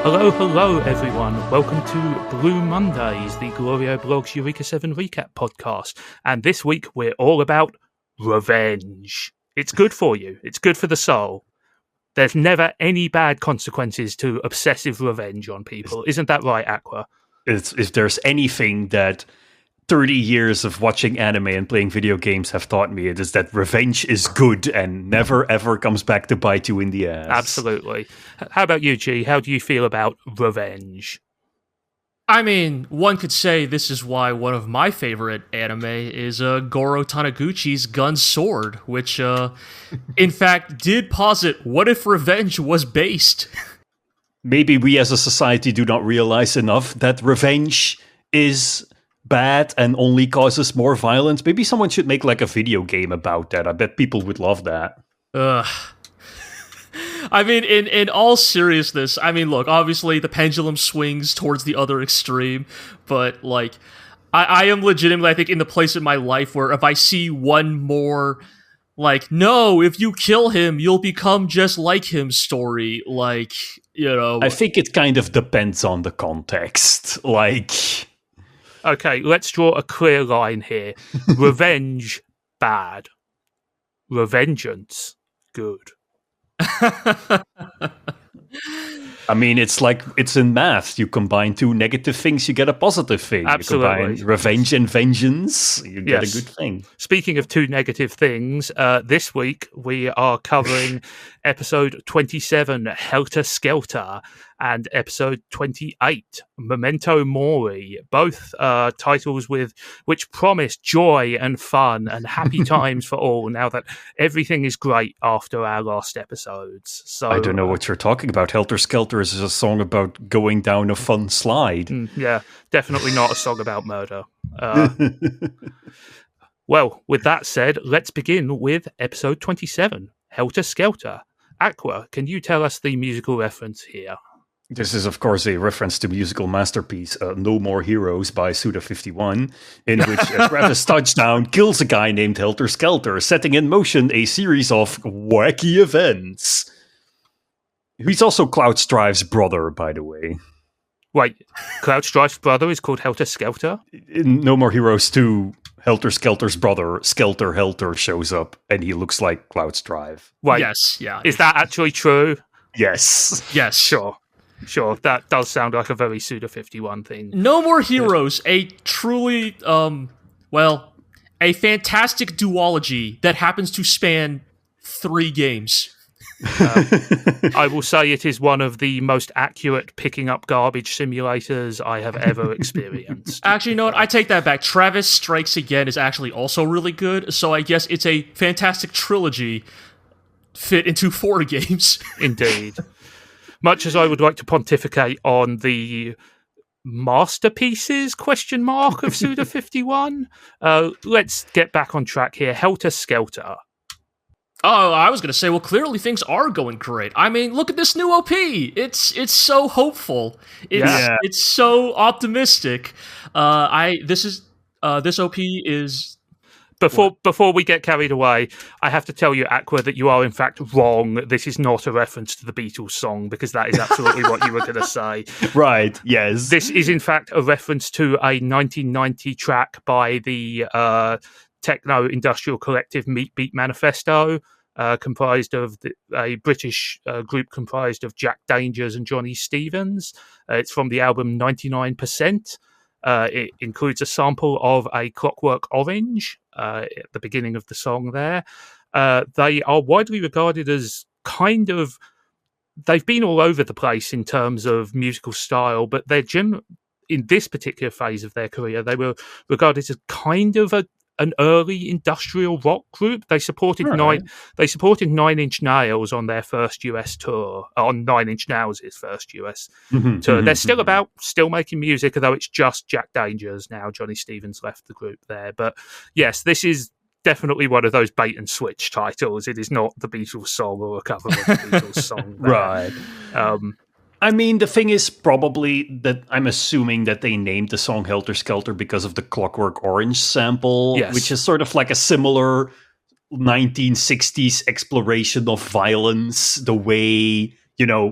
Hello everyone. Welcome to Blue Mondays, the GLORIO Blog's Eureka 7 recap podcast. And this week we're all about revenge. It's good for you. It's good for the soul. There's never any bad consequences to obsessive revenge on people. Isn't that right, Aqua? If there's anything that 30 years of watching anime and playing video games have taught me, it is that revenge is good and never ever comes back to bite you in the ass. Absolutely. How about you, G? How do you feel about revenge? I mean, one could say this is why one of my favorite anime is Goro Taniguchi's Gun Sword, which, in fact, did posit what if revenge was based? Maybe we as a society do not realize enough that revenge is bad and only causes more violence. Maybe someone should make like a video game about that. I bet people would love that. I mean, in all seriousness, I mean, look, obviously the pendulum swings towards the other extreme, but like, I am legitimately, I think, in the place in my life where if I see one more, like, no, if you kill him, you'll become just like him story, like, you know. I think it kind of depends on the context. Like, okay, let's draw a clear line here. Revenge, bad. Revengeance, good. I mean, it's in math. You combine two negative things, you get a positive thing. Absolutely. You combine revenge and vengeance, you get a good thing. Speaking of two negative things, this week we are covering episode 27, Helter Skelter, and episode 28, Memento Mori, both titles which promise joy and fun and happy times for all, now that everything is great after our last episodes. So I don't know what you're talking about. Helter Skelter is a song about going down a fun slide. Yeah, definitely not a song about murder. Well, with that said, let's begin with episode 27, Helter Skelter. Aqua, can you tell us the musical reference here? This is, of course, a reference to musical masterpiece No More Heroes by Suda51, in which Travis Touchdown kills a guy named Helter Skelter, setting in motion a series of wacky events. He's also Cloud Strive's brother, by the way. Wait, Cloud Strive's brother is called Helter Skelter? In No More Heroes 2, Helter Skelter's brother, Skelter Helter, shows up, and he looks like Cloud Strive. Wait, yes, yeah. Is that actually true? Yes. Yes. Sure, that does sound like a very Suda51 thing. No More Heroes, a truly, a fantastic duology that happens to span 3 games. I will say it is one of the most accurate picking up garbage simulators I have ever experienced. Actually, you know what? I take that back. Travis Strikes Again is actually also really good, so I guess it's a fantastic trilogy fit into 4 games. Indeed. Much as I would like to pontificate on the masterpieces, of Suda51, let's get back on track here. Helter Skelter. Oh, I was going to say, well, clearly things are going great. I mean, look at this new OP. It's so hopeful. It's so optimistic. This OP is... Before we get carried away, I have to tell you, Aqua, that you are in fact wrong. This is not a reference to the Beatles song, because that is absolutely what you were going to say. Right, yes. This is in fact a reference to a 1990 track by the techno industrial collective Meat Beat Manifesto, comprised of a British group comprised of Jack Dangers and Johnny Stevens. It's from the album 99%. It includes a sample of a Clockwork Orange at the beginning of the song there. They are widely regarded as they've been all over the place in terms of musical style, but they're in this particular phase of their career, they were regarded as kind of an early industrial rock group. They supported Nine Inch Nails on their first US tour, on Nine Inch Nails' first US tour. They're still making music, although it's just Jack Dangers now. Johnny Stevens left the group there. But yes, this is definitely one of those bait and switch titles. It is not the Beatles song or a cover of the Beatles song. Right. I mean, the thing is probably that I'm assuming that they named the song Helter Skelter because of the Clockwork Orange sample, which is sort of like a similar 1960s exploration of violence, the way,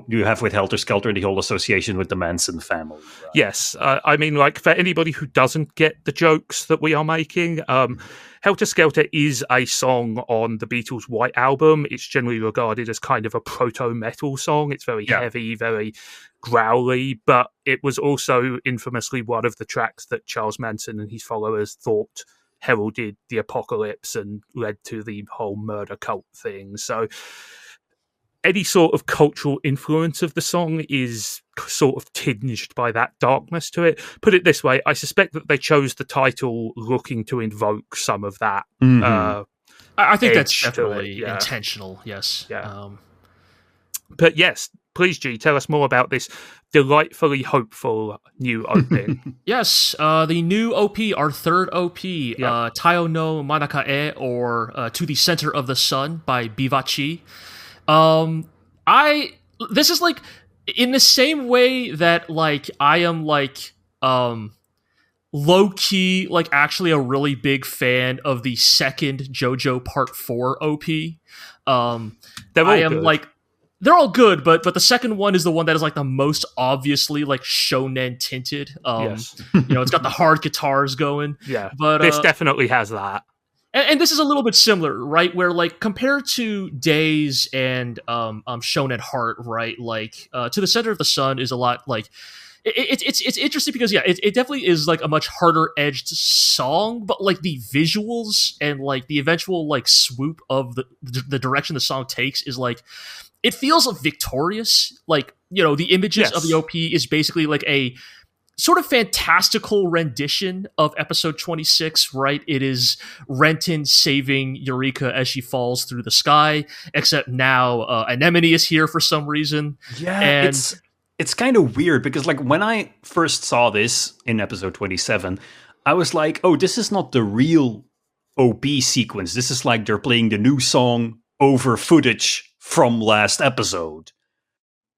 you have with Helter Skelter and the whole association with the Manson family. Right? Yes. I mean, like, for anybody who doesn't get the jokes that we are making, Helter Skelter is a song on the Beatles' White Album. It's generally regarded as kind of a proto-metal song. It's very heavy, very growly, but it was also infamously one of the tracks that Charles Manson and his followers thought heralded the apocalypse and led to the whole murder cult thing. So any sort of cultural influence of the song is sort of tinged by that darkness to it. Put it this way, I suspect that they chose the title looking to invoke some of that. I think that's definitely intentional, yes. Yeah. But yes, please, G, tell us more about this delightfully hopeful new opening. Yes, the new OP, our third OP, Taio no Manaka-e, or To the Center of the Sun by Bivachi. This is like in the same way that like I am like low key like actually a really big fan of the second JoJo Part 4 OP. They're all good, but the second one is the one that is like the most obviously like shonen tinted. Yes. It's got the hard guitars going. Yeah, but this definitely has that. And this is a little bit similar, right? Where like compared to Days and Shonen Heart, right? Like To the Center of the Sun is a lot like it's interesting because it definitely is like a much harder edged song, but like the visuals and like the eventual like swoop of the direction the song takes is like it feels victorious. Like the images of the OP is basically like a sort of fantastical rendition of episode 26, right? It is Renton saving Eureka as she falls through the sky, except now Anemone is here for some reason. Yeah, and it's kind of weird because like when I first saw this in episode 27, I was like, oh, this is not the real OP sequence. This is like they're playing the new song over footage from last episode.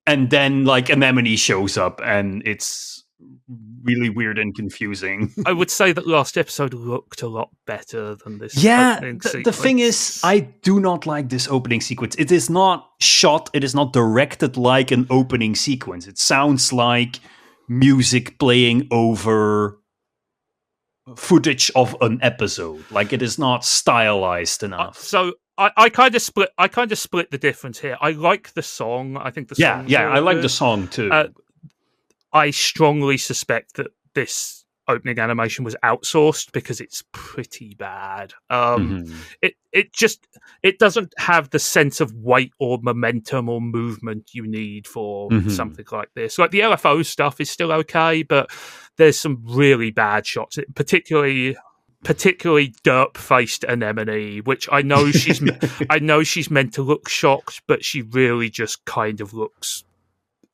And then like Anemone shows up and it's really weird and confusing. I would say that last episode looked a lot better than this. Yeah, the thing is, I do not like this opening sequence. It is not shot, it is not directed like an opening sequence. It sounds like music playing over footage of an episode. Like it is not stylized enough. So I kind of split the difference here. I like the song. I think the song I like the song too. I strongly suspect that this opening animation was outsourced because it's pretty bad. It doesn't have the sense of weight or momentum or movement you need for something like this. Like the LFO stuff is still okay, but there's some really bad shots, particularly derp-faced Anemone, which I know she's meant to look shocked, but she really just kind of looks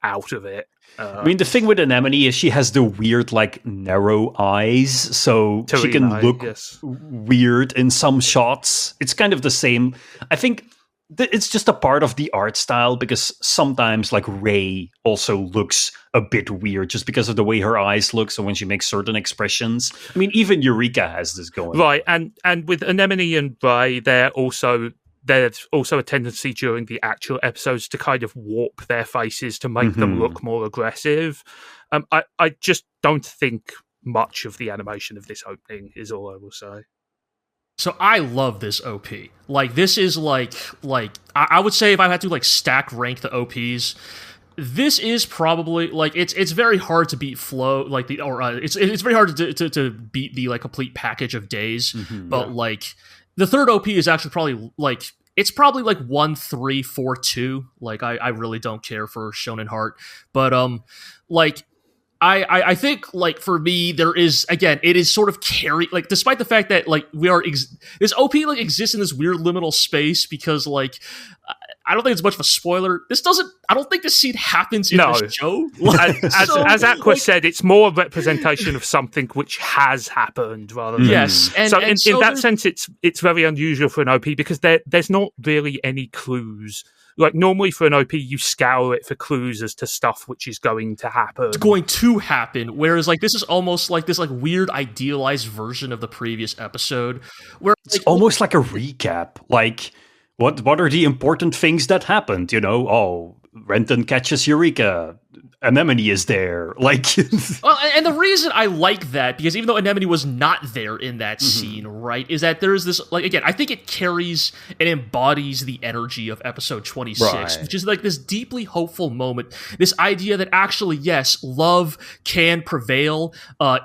out of it. I mean, the thing with Anemone is she has the weird, like, narrow eyes, so she can look weird in some shots. It's kind of the same. I think it's just a part of the art style, because sometimes, like, Rei also looks a bit weird just because of the way her eyes look, so when she makes certain expressions. I mean, even Eureka has this going. Right, and with Anemone and Rei, there's also a tendency during the actual episodes to kind of warp their faces to make them look more aggressive. I just don't think much of the animation of this opening is all I will say. So I love this OP. Like this is like I would say if I had to like stack rank the OPs, this is probably like it's very hard to beat Flow it's very hard to beat the like complete package of Days, but like the third OP is actually probably like it's probably like 1, 3, 4, 2. Like I really don't care for Shonen Heart, but like I think like for me there is again it is sort of carry like despite the fact that like we are this OP like exists in this weird liminal space because like I don't think it's much of a spoiler. I don't think this scene happens in this show. Like, as Aqua said, it's more a representation of something which has happened rather than... Yes. In that sense, it's very unusual for an OP because there's not really any clues. Like, normally for an OP, you scour it for clues as to stuff which is going to happen. It's going to happen, whereas, like, this is almost like this, like, weird idealized version of the previous episode. Where it's almost like a recap. Like... What are the important things that happened? You know, Renton catches Eureka. Anemone is there. Like, well, and the reason I like that, because even though Anemone was not there in that scene, right, is that there's this, like, again, I think it carries and embodies the energy of episode 26, which is like this deeply hopeful moment. This idea that actually, yes, love can prevail.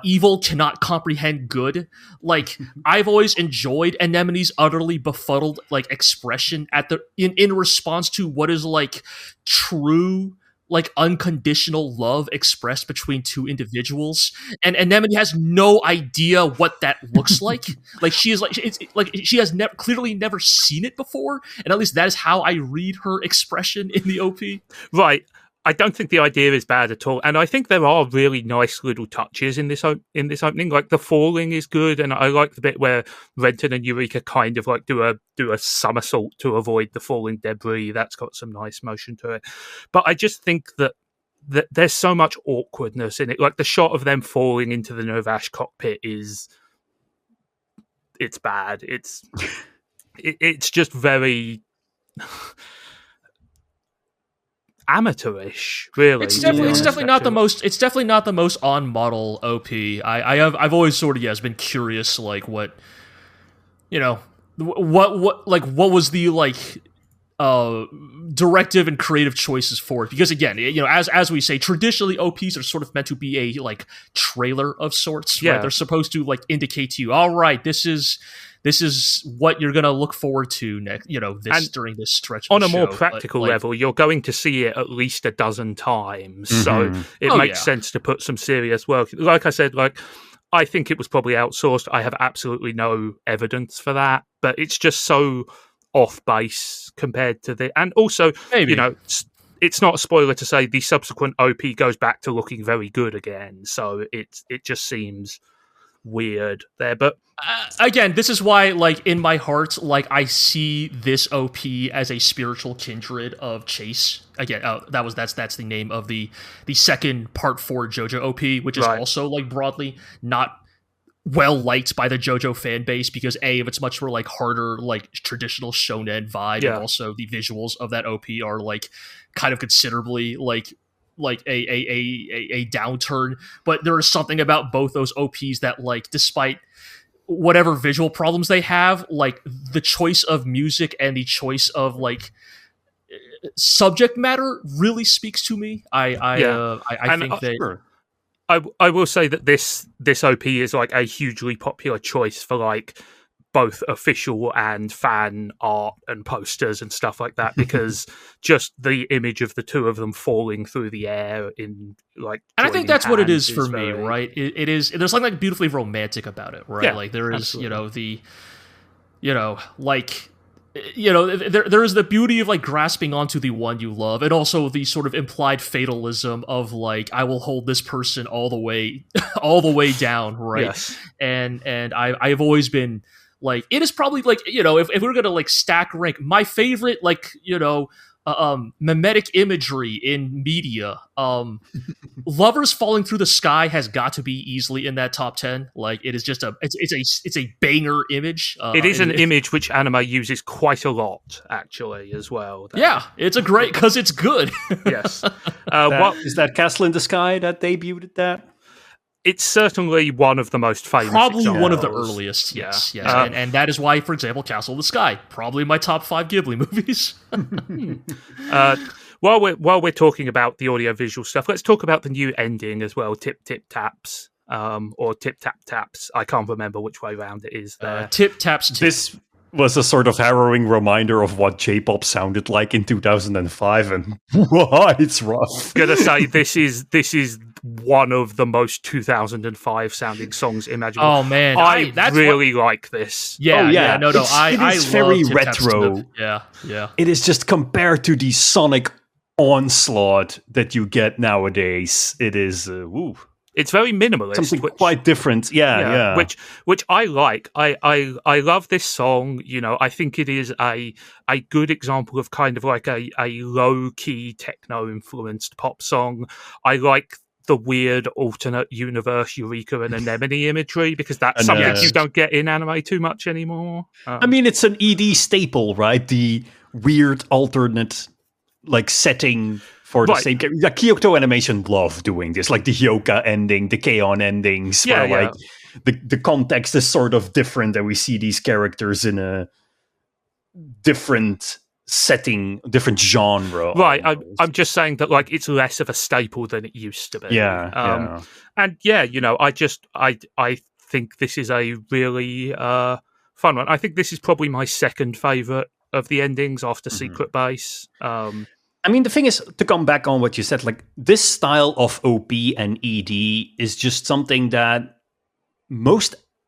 Evil cannot comprehend good. Like, I've always enjoyed Anemone's utterly befuddled, like, expression at the in response to what is like true, like, unconditional love expressed between two individuals, and Anemone has no idea what that looks like. Like, she is like, it's like she has clearly never seen it before, and at least that is how I read her expression in the OP. Right. I don't think the idea is bad at all, and I think there are really nice little touches in this opening. Like, the falling is good, and I like the bit where Renton and Eureka kind of like do a somersault to avoid the falling debris. That's got some nice motion to it. But I just think that there's so much awkwardness in it. Like, the shot of them falling into the Novash cockpit it's bad. It's just very amateurish, really. It's definitely not the most on model OP. I've always sort of been curious, like, what, you know, what was the, like, directive and creative choices for it, because again, you know, as we say, traditionally OPs are sort of meant to be a, like, trailer of sorts, right? They're supposed to, like, indicate to you, all right, this is what you're going to look forward to next, you know, during this stretch of on the a more show. practical But, like, level, you're going to see it at least a dozen times, so it makes sense to put some serious work. Like I said, like, I think it was probably outsourced. I have absolutely no evidence for that, but it's just so off base compared to and also, you know, it's not a spoiler to say the subsequent OP goes back to looking very good again, so it just seems weird there. But again, this is why, like, in my heart, like, I see this OP as a spiritual kindred of Chase. Again, that's the name of the second Part 4 JoJo OP, which is also, like, broadly not well liked by the JoJo fan base, because it's much more, like, harder, like, traditional shonen vibe, and also the visuals of that OP are, like, kind of considerably, like a downturn. But there is something about both those OPs that, like, despite whatever visual problems they have, like, the choice of music and the choice of, like, subject matter really speaks to me. I think that. Sure. I will say that this OP is, like, a hugely popular choice for, like, both official and fan art and posters and stuff like that, because just the image of the two of them falling through the air in, like, and I think that's what it is for me, right? It is. There's something, like, beautifully romantic about it, right? Yeah, like, there is, absolutely. There is the beauty of, like, grasping onto the one you love, and also the sort of implied fatalism of, like, I will hold this person all the way down, right? Yes. And I've always been, like, it is probably, like, you know, if we're gonna, like, stack rank my favorite, like, you know, mimetic imagery in media, lovers falling through the sky has got to be easily in that top 10. Like, it is just it's a banger image. It is an image which anime uses quite a lot, actually, as well. Yeah, it's a great, because it's good. Yes. Is that Castle in the Sky that debuted that? It's certainly one of the most famous. Probably examples. one of the earliest, yes. And that is why, for example, Castle in the Sky, probably my top 5 Ghibli movies. While we're talking about the audiovisual stuff, let's talk about the new ending as well. Tip Tip Taps, or Tip Tap Taps. I can't remember which way around it is there. Tip Taps Tip. This was a sort of harrowing reminder of what J-pop sounded like in 2005, and it's rough. I'm gonna say this is one of the most 2005 sounding songs imaginable. Oh man, I really like this. Yeah, no. It is very retro. Yeah. It is just compared to the sonic onslaught that you get nowadays. It is It's very minimalist. Something quite different. Yeah. Which I like. I love this song. You know, I think it is a good example of kind of like a low key techno influenced pop song. I like the weird alternate universe Eureka and Anemone imagery, because that's something you don't get in anime too much anymore. I mean, it's an ED staple, right? The weird alternate like setting for the same. Like Kyoto Animation love doing this, like the Hyoka ending, the K-On! Endings, where like the context is sort of different, and we see these characters in a different setting, different genre. Right, I'm just saying that like it's less of a staple than it used to be. And I think this is a really fun one. I think this is probably my second favorite of the endings after Secret Base. I mean, the thing is, to come back on what you said, like this style of OP and ED is just something that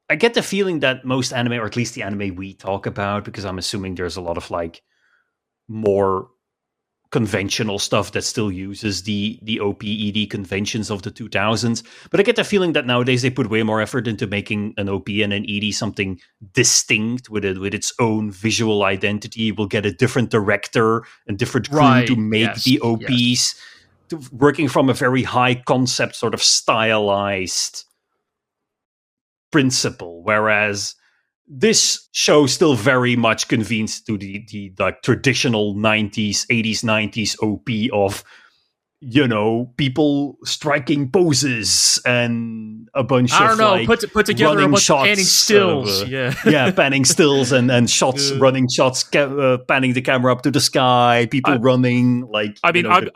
I get the feeling that most anime, or at least the anime we talk about, because I'm assuming there's a lot of like more conventional stuff that still uses the OP-ED conventions of the 2000s. But I get the feeling that nowadays they put way more effort into making an OP and an ED something distinct with its own visual identity. We'll get a different director and different crew to make the OPs, working from a very high concept, sort of stylized principle. Whereas this show still very much convenes to the like traditional 80s, 90s OP of, you know, people striking poses and a bunch of like put together a bunch shots, of panning stills. Panning stills and shots, running shots, panning the camera up to the sky, people running. Like, I mean, I'm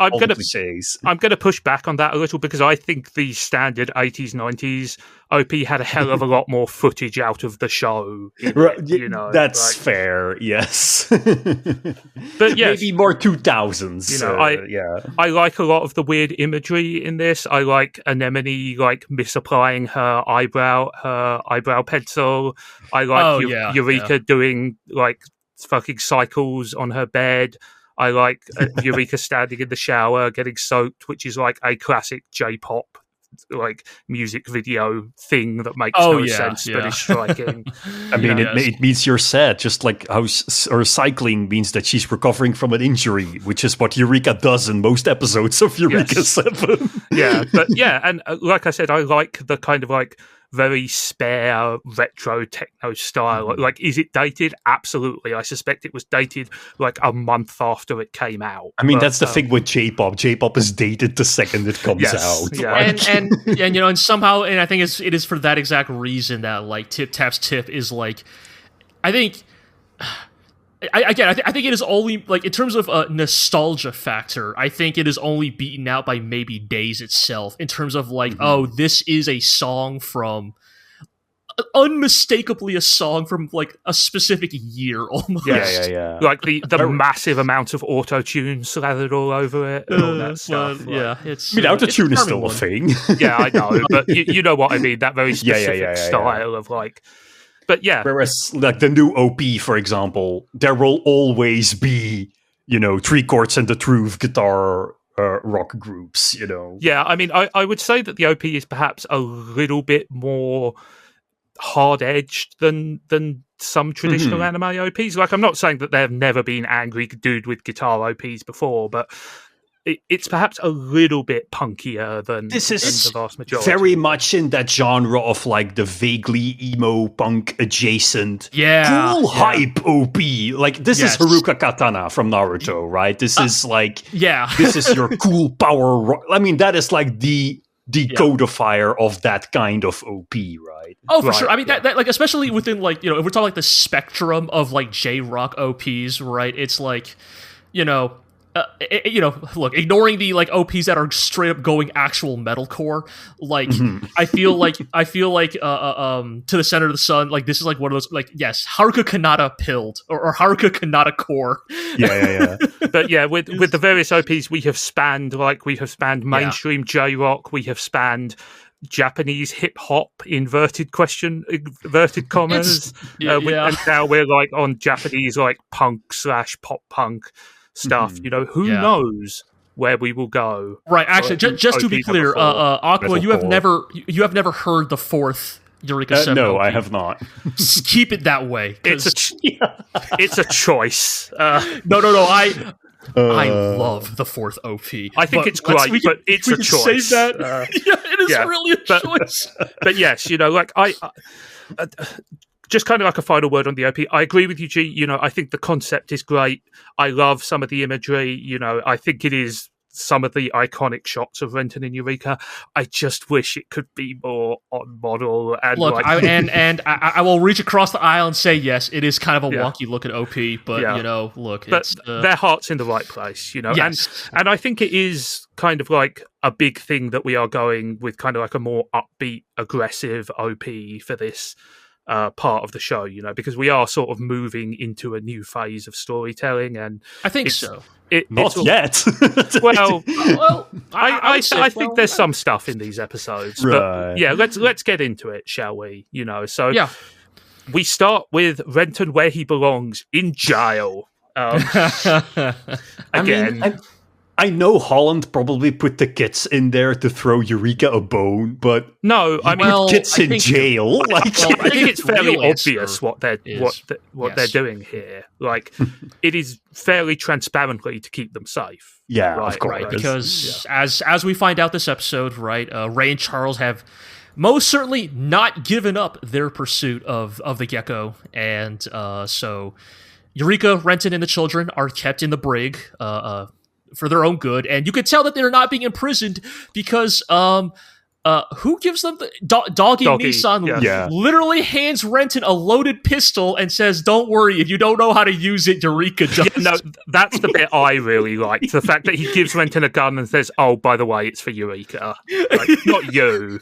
gonna push back on that a little, because I think the standard 80s, 90s OP had a hell of a lot more footage out of the show. That's fair. Yes, but yes, maybe more 2000s. I like a lot of the weird imagery in this. I like Anemone like misapplying her eyebrow pencil. I like Eureka doing like fucking cycles on her bed. I like Eureka standing in the shower getting soaked, which is like a classic J-pop like music video thing that makes no sense but is striking. I mean, it means you're sad, just like how her cycling means that she's recovering from an injury, which is what Eureka does in most episodes of Eureka 7. And like I said, I like the kind of like very spare retro techno style. Like, is it dated? Absolutely. I suspect it was dated like a month after it came out. I mean, that's the thing with J-pop. J-pop is dated the second it comes out. Yeah. And you know, and somehow, and I think it is for that exact reason that like Tip Tap's Tip is like, I think. I think it is only, like, in terms of a nostalgia factor, I think it is only beaten out by maybe Days itself, in terms of, like, this is a song from, unmistakably a song from, like, a specific year, almost. Yeah. Like, the massive amount of auto-tune slathered all over it, and all that stuff. It's... I mean, auto-tune is still a thing. Yeah, I know, but you know what I mean, that very specific style of, like... But yeah. Whereas, like, the new OP, for example, there will always be, you know, Three Chords and the Truth guitar rock groups, you know. Yeah, I mean, I would say that the OP is perhaps a little bit more hard-edged than some traditional anime OPs. Like, I'm not saying that there have never been angry dude with guitar OPs before, but... It's perhaps a little bit punkier than the vast majority. Very much in that genre of like the vaguely emo punk adjacent cool hype OP. Like this is Haruka Katana from Naruto, right? This is like this is your cool power. I mean, that is like the codifier of that kind of OP, right? Oh, for sure. I mean, that like especially within like, you know, if we're talking like the spectrum of like J-rock OPs, right? It's like, you know. Look, ignoring the like OPs that are straight up going actual metalcore, like I feel like To the Center of the Sun, like this is like one of those, like, yes, Haruka Kanata pilled or Haruka Kanata core. Yeah. But yeah, with the various OPs we have spanned mainstream J-rock, we have spanned Japanese hip hop, inverted commas, and now we're like on Japanese like punk / pop punk stuff. You know, who knows where we will go. Right, actually, just to be clear, Aqua, you have never heard the fourth Eureka 7 No, OP. I have not. Keep it that way. It's a choice. No, I love the fourth OP. I think it's great, but it's a choice. Save that. It is really a choice. But yes, you know, like just kind of like a final word on the OP. I agree with you, G. You know, I think the concept is great. I love some of the imagery. You know, I think it is some of the iconic shots of Renton and Eureka. I just wish it could be more on model. And look, I will reach across the aisle and say yes, it is kind of a wonky looking OP, but you know, look, but their heart's in the right place, you know. Yes. And I think it is kind of like a big thing that we are going with kind of like a more upbeat, aggressive OP for this part of the show, you know, because we are sort of moving into a new phase of storytelling, and I think so. Not yet. Well, I think there's some stuff in these episodes, but yeah, let's get into it, shall we? You know, so we start with Renton where he belongs, in jail. Again. I know Holland probably put the kids in there to throw Eureka a bone, but no, I mean kids in jail. I think it's fairly obvious what they're doing here. Like, it is fairly transparently to keep them safe. Yeah, right, of course. Right, because as we find out this episode, right, Ray and Charles have most certainly not given up their pursuit of the gecko, and so Eureka, Renton, and the children are kept in the brig. For their own good, and you could tell that they're not being imprisoned because who gives them the Doggy Nissan literally hands Renton a loaded pistol and says, "Don't worry, if you don't know how to use it, Eureka just..." No, that's the bit I really liked. The fact that he gives Renton a gun and says, "Oh, by the way, it's for Eureka, like, not you."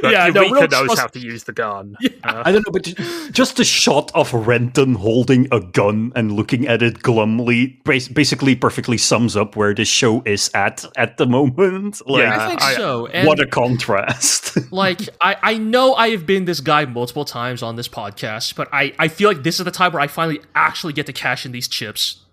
Like, Eureka knows how to use the gun. Yeah. I don't know, but just a shot of Renton holding a gun and looking at it glumly basically perfectly sums up where this show is at the moment. Like, I think so. And what a contrast. Like, I know I have been this guy multiple times on this podcast, but I feel like this is the time where I finally actually get to cash in these chips.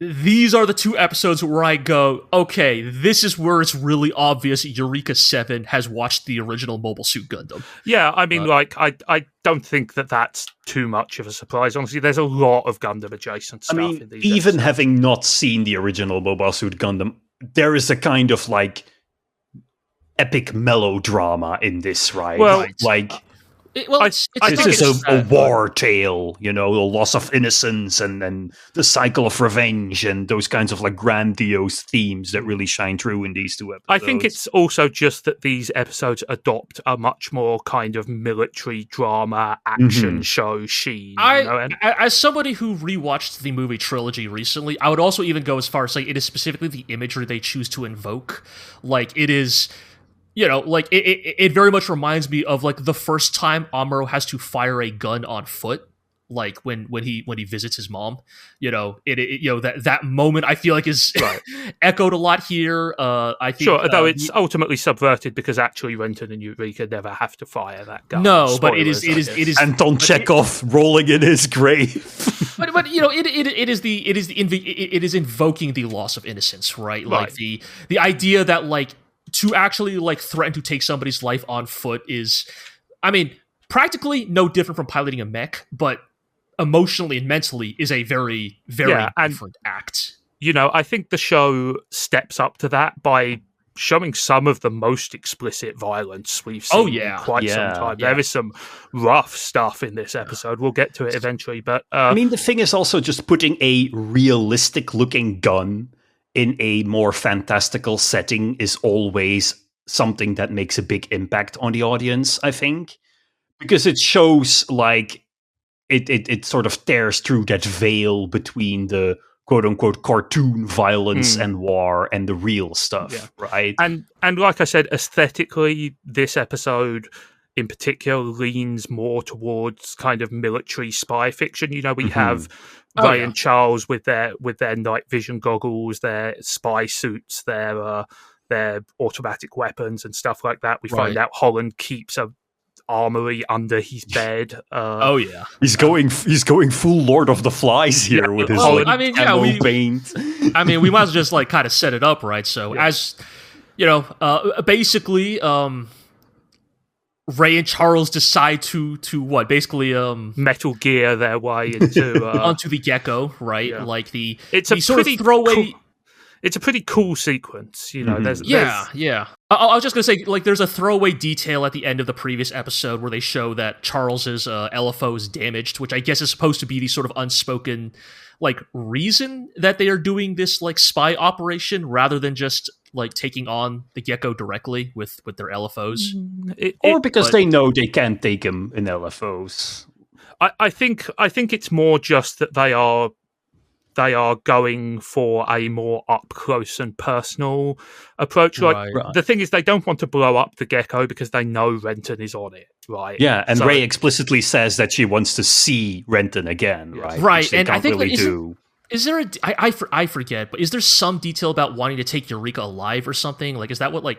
These are the two episodes where I go, okay, this is where it's really obvious Eureka 7 has watched the original Mobile Suit Gundam. Yeah, I mean, I don't think that that's too much of a surprise. Honestly, there's a lot of Gundam adjacent stuff in these even episodes. having not seen the original Mobile Suit Gundam, there is a kind of, like, epic melodrama in this, right? Well, this is a war tale, you know, the loss of innocence and the cycle of revenge and those kinds of like grandiose themes that really shine through in these two episodes. I think it's also just that these episodes adopt a much more kind of military drama action show sheen. As somebody who rewatched the movie trilogy recently, I would also even go as far as saying it is specifically the imagery they choose to invoke. Like, it is... You know, like, it very much reminds me of, like, the first time Amuro has to fire a gun on foot, like, when he visits his mom. You know, that moment I feel like is echoed a lot here. I think, though it's ultimately subverted because actually Renton and Eureka never have to fire that gun. No, Spoilers, but it is Anton Chekhov rolling in his grave. But you know, it is invoking the loss of innocence, right? Like the idea that, like, to actually, like, threaten to take somebody's life on foot is, I mean, practically no different from piloting a mech, but emotionally and mentally is a very, very different act. You know, I think the show steps up to that by showing some of the most explicit violence we've seen in quite some time. There is some rough stuff in this episode. We'll get to it eventually, but... I mean, the thing is also just putting a realistic-looking gun in a more fantastical setting is always something that makes a big impact on the audience, I think. Because it shows, like, it sort of tears through that veil between the quote-unquote cartoon violence and war and the real stuff, right? And like I said, aesthetically, this episode in particular leans more towards kind of military spy fiction. You know, we have Ray and Charles with their night vision goggles, their spy suits, their automatic weapons and stuff like that. We find out Holland keeps a armory under his bed. He's going full Lord of the Flies here with his paint. I mean, we might as well just, like, kind of set it up, right? So as you know, basically, Ray and Charles decide to what? Basically, Metal Gear their way into onto the gecko, right? Yeah. Like it's a sort pretty of throwaway. it's a pretty cool sequence. You know, there's yeah. I was just gonna say, like, there's a throwaway detail at the end of the previous episode where they show that Charles's LFO is damaged, which I guess is supposed to be the sort of unspoken, like, reason that they are doing this, like, spy operation rather than just like taking on the Gecko directly with their LFOs, or because they know they can't take him in LFOs. I think it's more just that they are going for a more up close and personal approach. Like the thing is, they don't want to blow up the Gecko because they know Renton is on it, right? Yeah, and so, Rey explicitly says that she wants to see Renton again, right? Right, and I think really do. Is there I forget, but is there some detail about wanting to take Eureka alive or something? Like, is that what, like,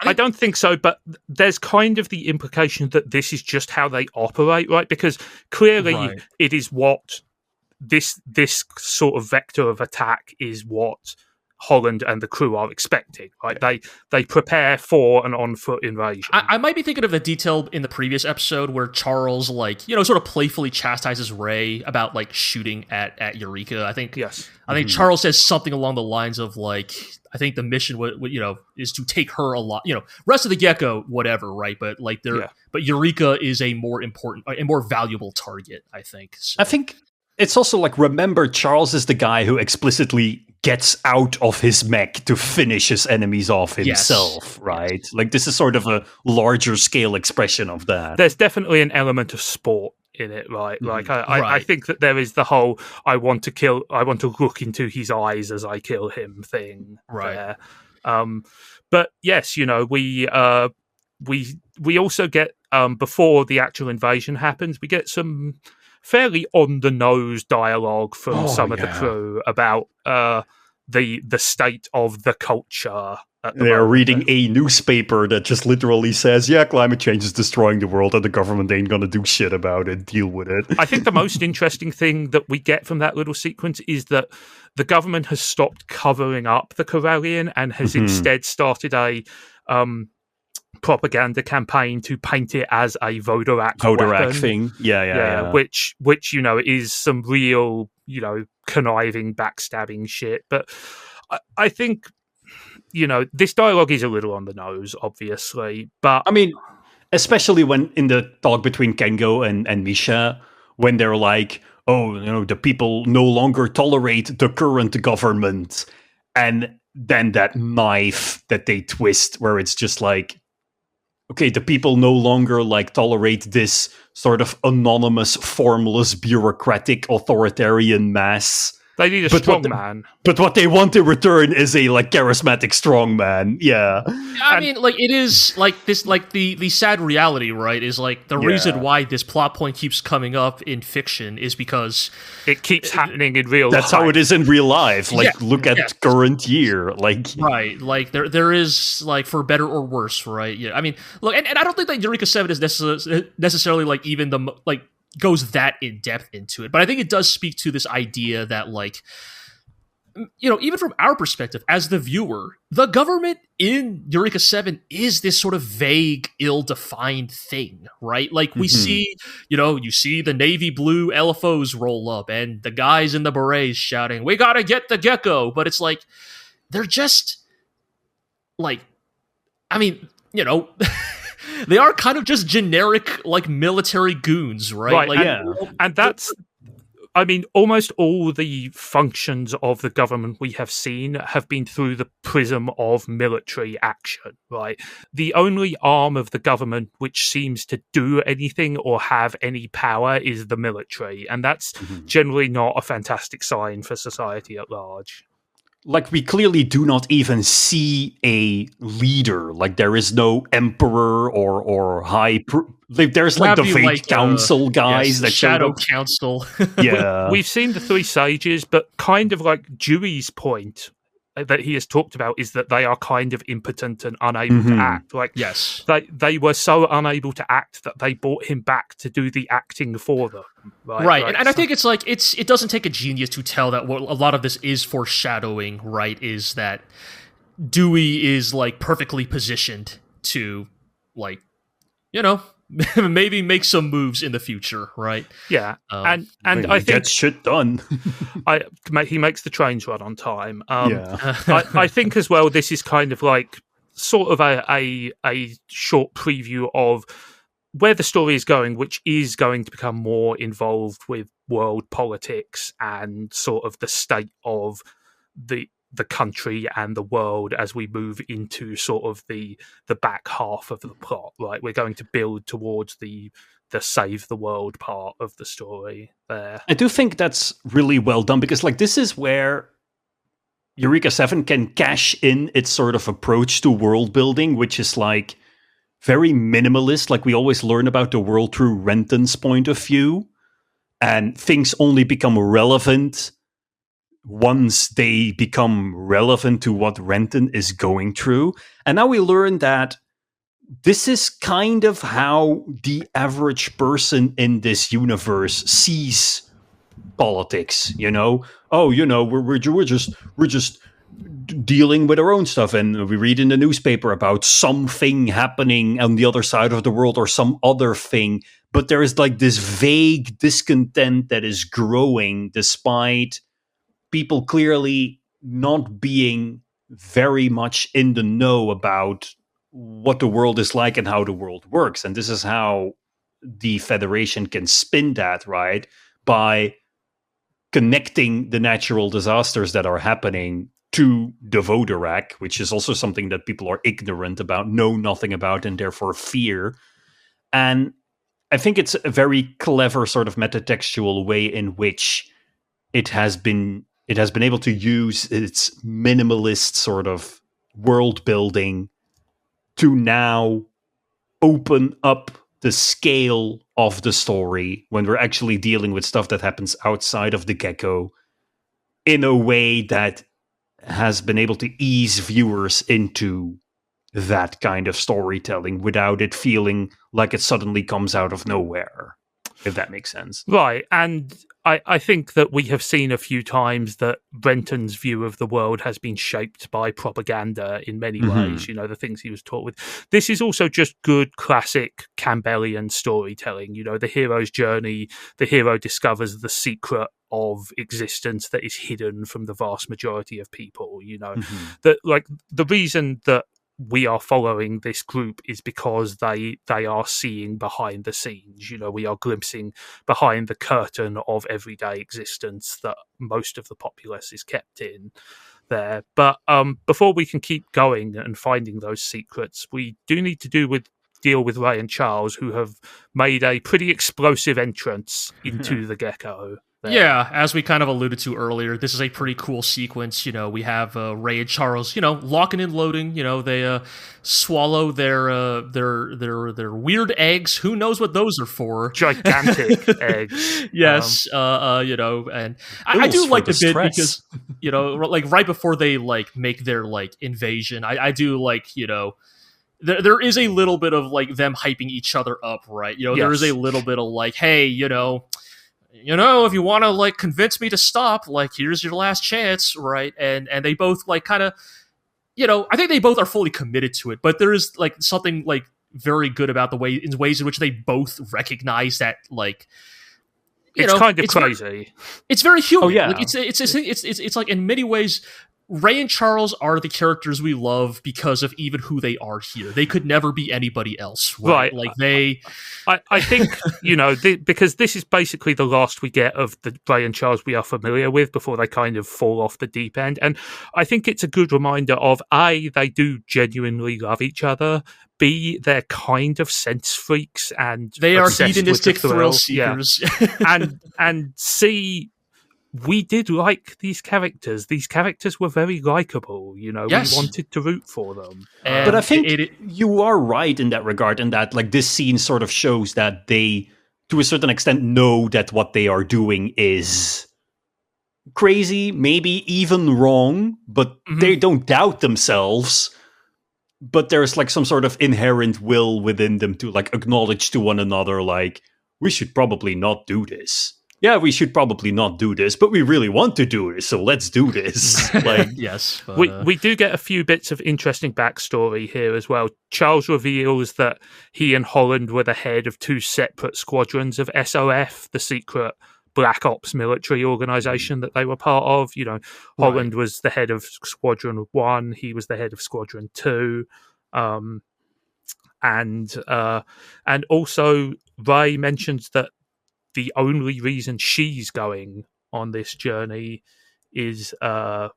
I don't think so, but there's kind of the implication that this is just how they operate, right? Because clearly it is what this sort of vector of attack is what Holland and the crew are expecting, right? They prepare for an on-foot invasion. I might be thinking of the detail in the previous episode where Charles, like, you know, sort of playfully chastises Rey about, like, shooting at Eureka. I think Charles says something along the lines of, like, I think the mission is to take her alive. You know, rest of the Gecko, whatever, right? But like, but Eureka is a more important, a more valuable target, I think. So. I think it's also like, remember, Charles is the guy who explicitly gets out of his mech to finish his enemies off himself, right? Like, this is sort of a larger scale expression of that. There's definitely an element of sport in it, right? Like, I think that there is the whole I want to look into his eyes as I kill him thing, right? There. But yes, you know, we also get before the actual invasion happens, we get some fairly on the nose dialogue from some of the crew about the state of the culture. They're reading a newspaper that just literally says, yeah, climate change is destroying the world and the government ain't gonna do shit about it. Deal with it. I think the most interesting thing that we get from that little sequence is that the government has stopped covering up the Corellian and has instead started a propaganda campaign to paint it as a Vodorak thing. Yeah. Which, you know, is some real, you know, conniving, backstabbing shit. But I think, you know, this dialogue is a little on the nose, obviously. But I mean, especially when in the talk between Kengo and Misha, when they're like, oh, you know, the people no longer tolerate the current government. And then that knife that they twist where it's just like, okay, the people no longer like tolerate this sort of anonymous, formless, bureaucratic, authoritarian mass. They need a strong man. But what they want in return is a like charismatic strong man. Yeah. I mean, like, it is like this, like the sad reality, right? Is like the reason why this plot point keeps coming up in fiction is because it keeps happening in real life. That's how it is in real life. Like, look at current year. Like, right. Like there is, like, for better or worse, right? Yeah. I mean, look, and I don't think that Eureka 7 is necessarily like even the like goes that in depth into it, but I think it does speak to this idea that, like, you know, even from our perspective as the viewer, the government in Eureka 7 is this sort of vague, ill-defined thing, right? Like, we see, you know, you see the navy blue LFOs roll up and the guys in the berets shouting, "We gotta get the Gecko," but it's like, they're just like, I mean, you know, they are kind of just generic, like, military goons, right? Like, and that's, I mean, almost all the functions of the government we have seen have been through the prism of military action, right? The only arm of the government which seems to do anything or have any power is the military, and that's generally not a fantastic sign for society at large. Like, we clearly do not even see a leader. Like, there is no emperor or high... there's like the fake council guys that shadow council. Yeah. We've seen the three sages, but kind of like Dewey's point that he has talked about is that they are kind of impotent and unable to act. Like, they were so unable to act that they brought him back to do the acting for them. Right. And I think it's like, it doesn't take a genius to tell that what a lot of this is foreshadowing, right? Is that Dewey is, like, perfectly positioned to, like, maybe make some moves in the future, right? Yeah, and I think gets shit done. He makes the trains run on time. Yeah. I think as well, this is kind of like sort of a short preview of where the story is going, which is going to become more involved with world politics and sort of the state of the country and the world as we move into sort of the back half of the plot, right? We're going to build towards the save the world part of the story there. I do think that's really well done, because like this is where Eureka 7 can cash in its sort of approach to world building, which is like very minimalist. Like we always learn about the world through Renton's point of view, and things only become relevant once they become relevant to what Renton is going through. And now we learn that this is kind of how the average person in this universe sees politics, Oh, we're just dealing with our own stuff, and we read in the newspaper about something happening on the other side of the world or some other thing, but there is like this vague discontent that is growing despite people clearly not being very much in the know about what the world is like and how the world works. And this is how the Federation can spin that, right? By connecting the natural disasters that are happening to the Vodorak, which is also something that people are ignorant about, know nothing about, and therefore fear. And I think it's a very clever sort of metatextual way in which it has been able to use its minimalist sort of world building to now open up the scale of the story when we're actually dealing with stuff that happens outside of the Gecko in a way that has been able to ease viewers into that kind of storytelling without it feeling like it suddenly comes out of nowhere, if that makes sense. Right, and I think that we have seen a few times that Renton's view of the world has been shaped by propaganda in many ways, the things he was taught with. This is also just good classic Campbellian storytelling, the hero's journey. The hero discovers the secret of existence that is hidden from the vast majority of people, that like the reason that we are following this group is because they are seeing behind the scenes. We are glimpsing behind the curtain of everyday existence that most of the populace is kept in there. But before we can keep going and finding those secrets, we do need to deal with Ray and Charles, who have made a pretty explosive entrance into the Gecko. Yeah, as we kind of alluded to earlier, this is a pretty cool sequence. We have Ray and Charles, locking and loading. They swallow their weird eggs. Who knows what those are for? Gigantic eggs. Yes, and I do like the bit because like right before they like make their like invasion, I do like there is a little bit of like them hyping each other up, right? There is a little bit of like, hey, if you want to like convince me to stop, like here's your last chance, right? And they both like kind of, I think they both are fully committed to it, but there is like something like very good about the ways in which they both recognize that like it's kind of crazy. It's very human. Oh, yeah. Like it's like in many ways, Ray and Charles are the characters we love because of even who they are here. They could never be anybody else, right? Like they... I think, because this is basically the last we get of the Ray and Charles we are familiar with before they kind of fall off the deep end. And I think it's a good reminder of, A, they do genuinely love each other, B, they're kind of sense freaks and they are hedonistic thrill seekers. Yeah. and C, we did like these characters. These characters were very likable, Yes. We wanted to root for them. But I think you are right in that regard, in that like this scene sort of shows that they, to a certain extent, know that what they are doing is crazy, maybe even wrong, but they don't doubt themselves. But there's like some sort of inherent will within them to like acknowledge to one another, like, we should probably not do this. yeah, we should probably not do this, but we really want to do this, so let's do this. Like, yes, but, we do get a few bits of interesting backstory here as well. Charles reveals that he and Holland were the head of 2 separate squadrons of SOF, the secret Black Ops military organization that they were part of. You know, Holland was the head of Squadron 1, he was the head of Squadron 2. And also Ray mentions that the only reason she's going on this journey is to,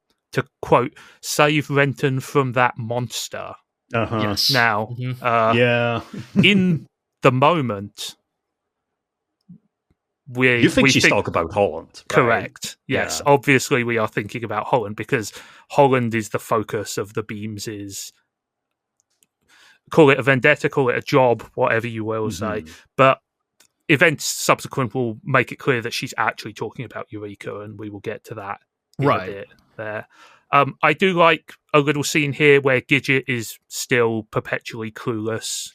quote, save Renton from that monster. yes. Now, yeah. in the moment, you think she's talking about Holland, right? Correct. Yes. Yeah. Obviously, we are thinking about Holland because Holland is the focus of the Beams', call it a vendetta, call it a job, whatever you will say. But events subsequent will make it clear that she's actually talking about Eureka, and we will get to that in a bit there. I do like a little scene here where Gidget is still perpetually clueless.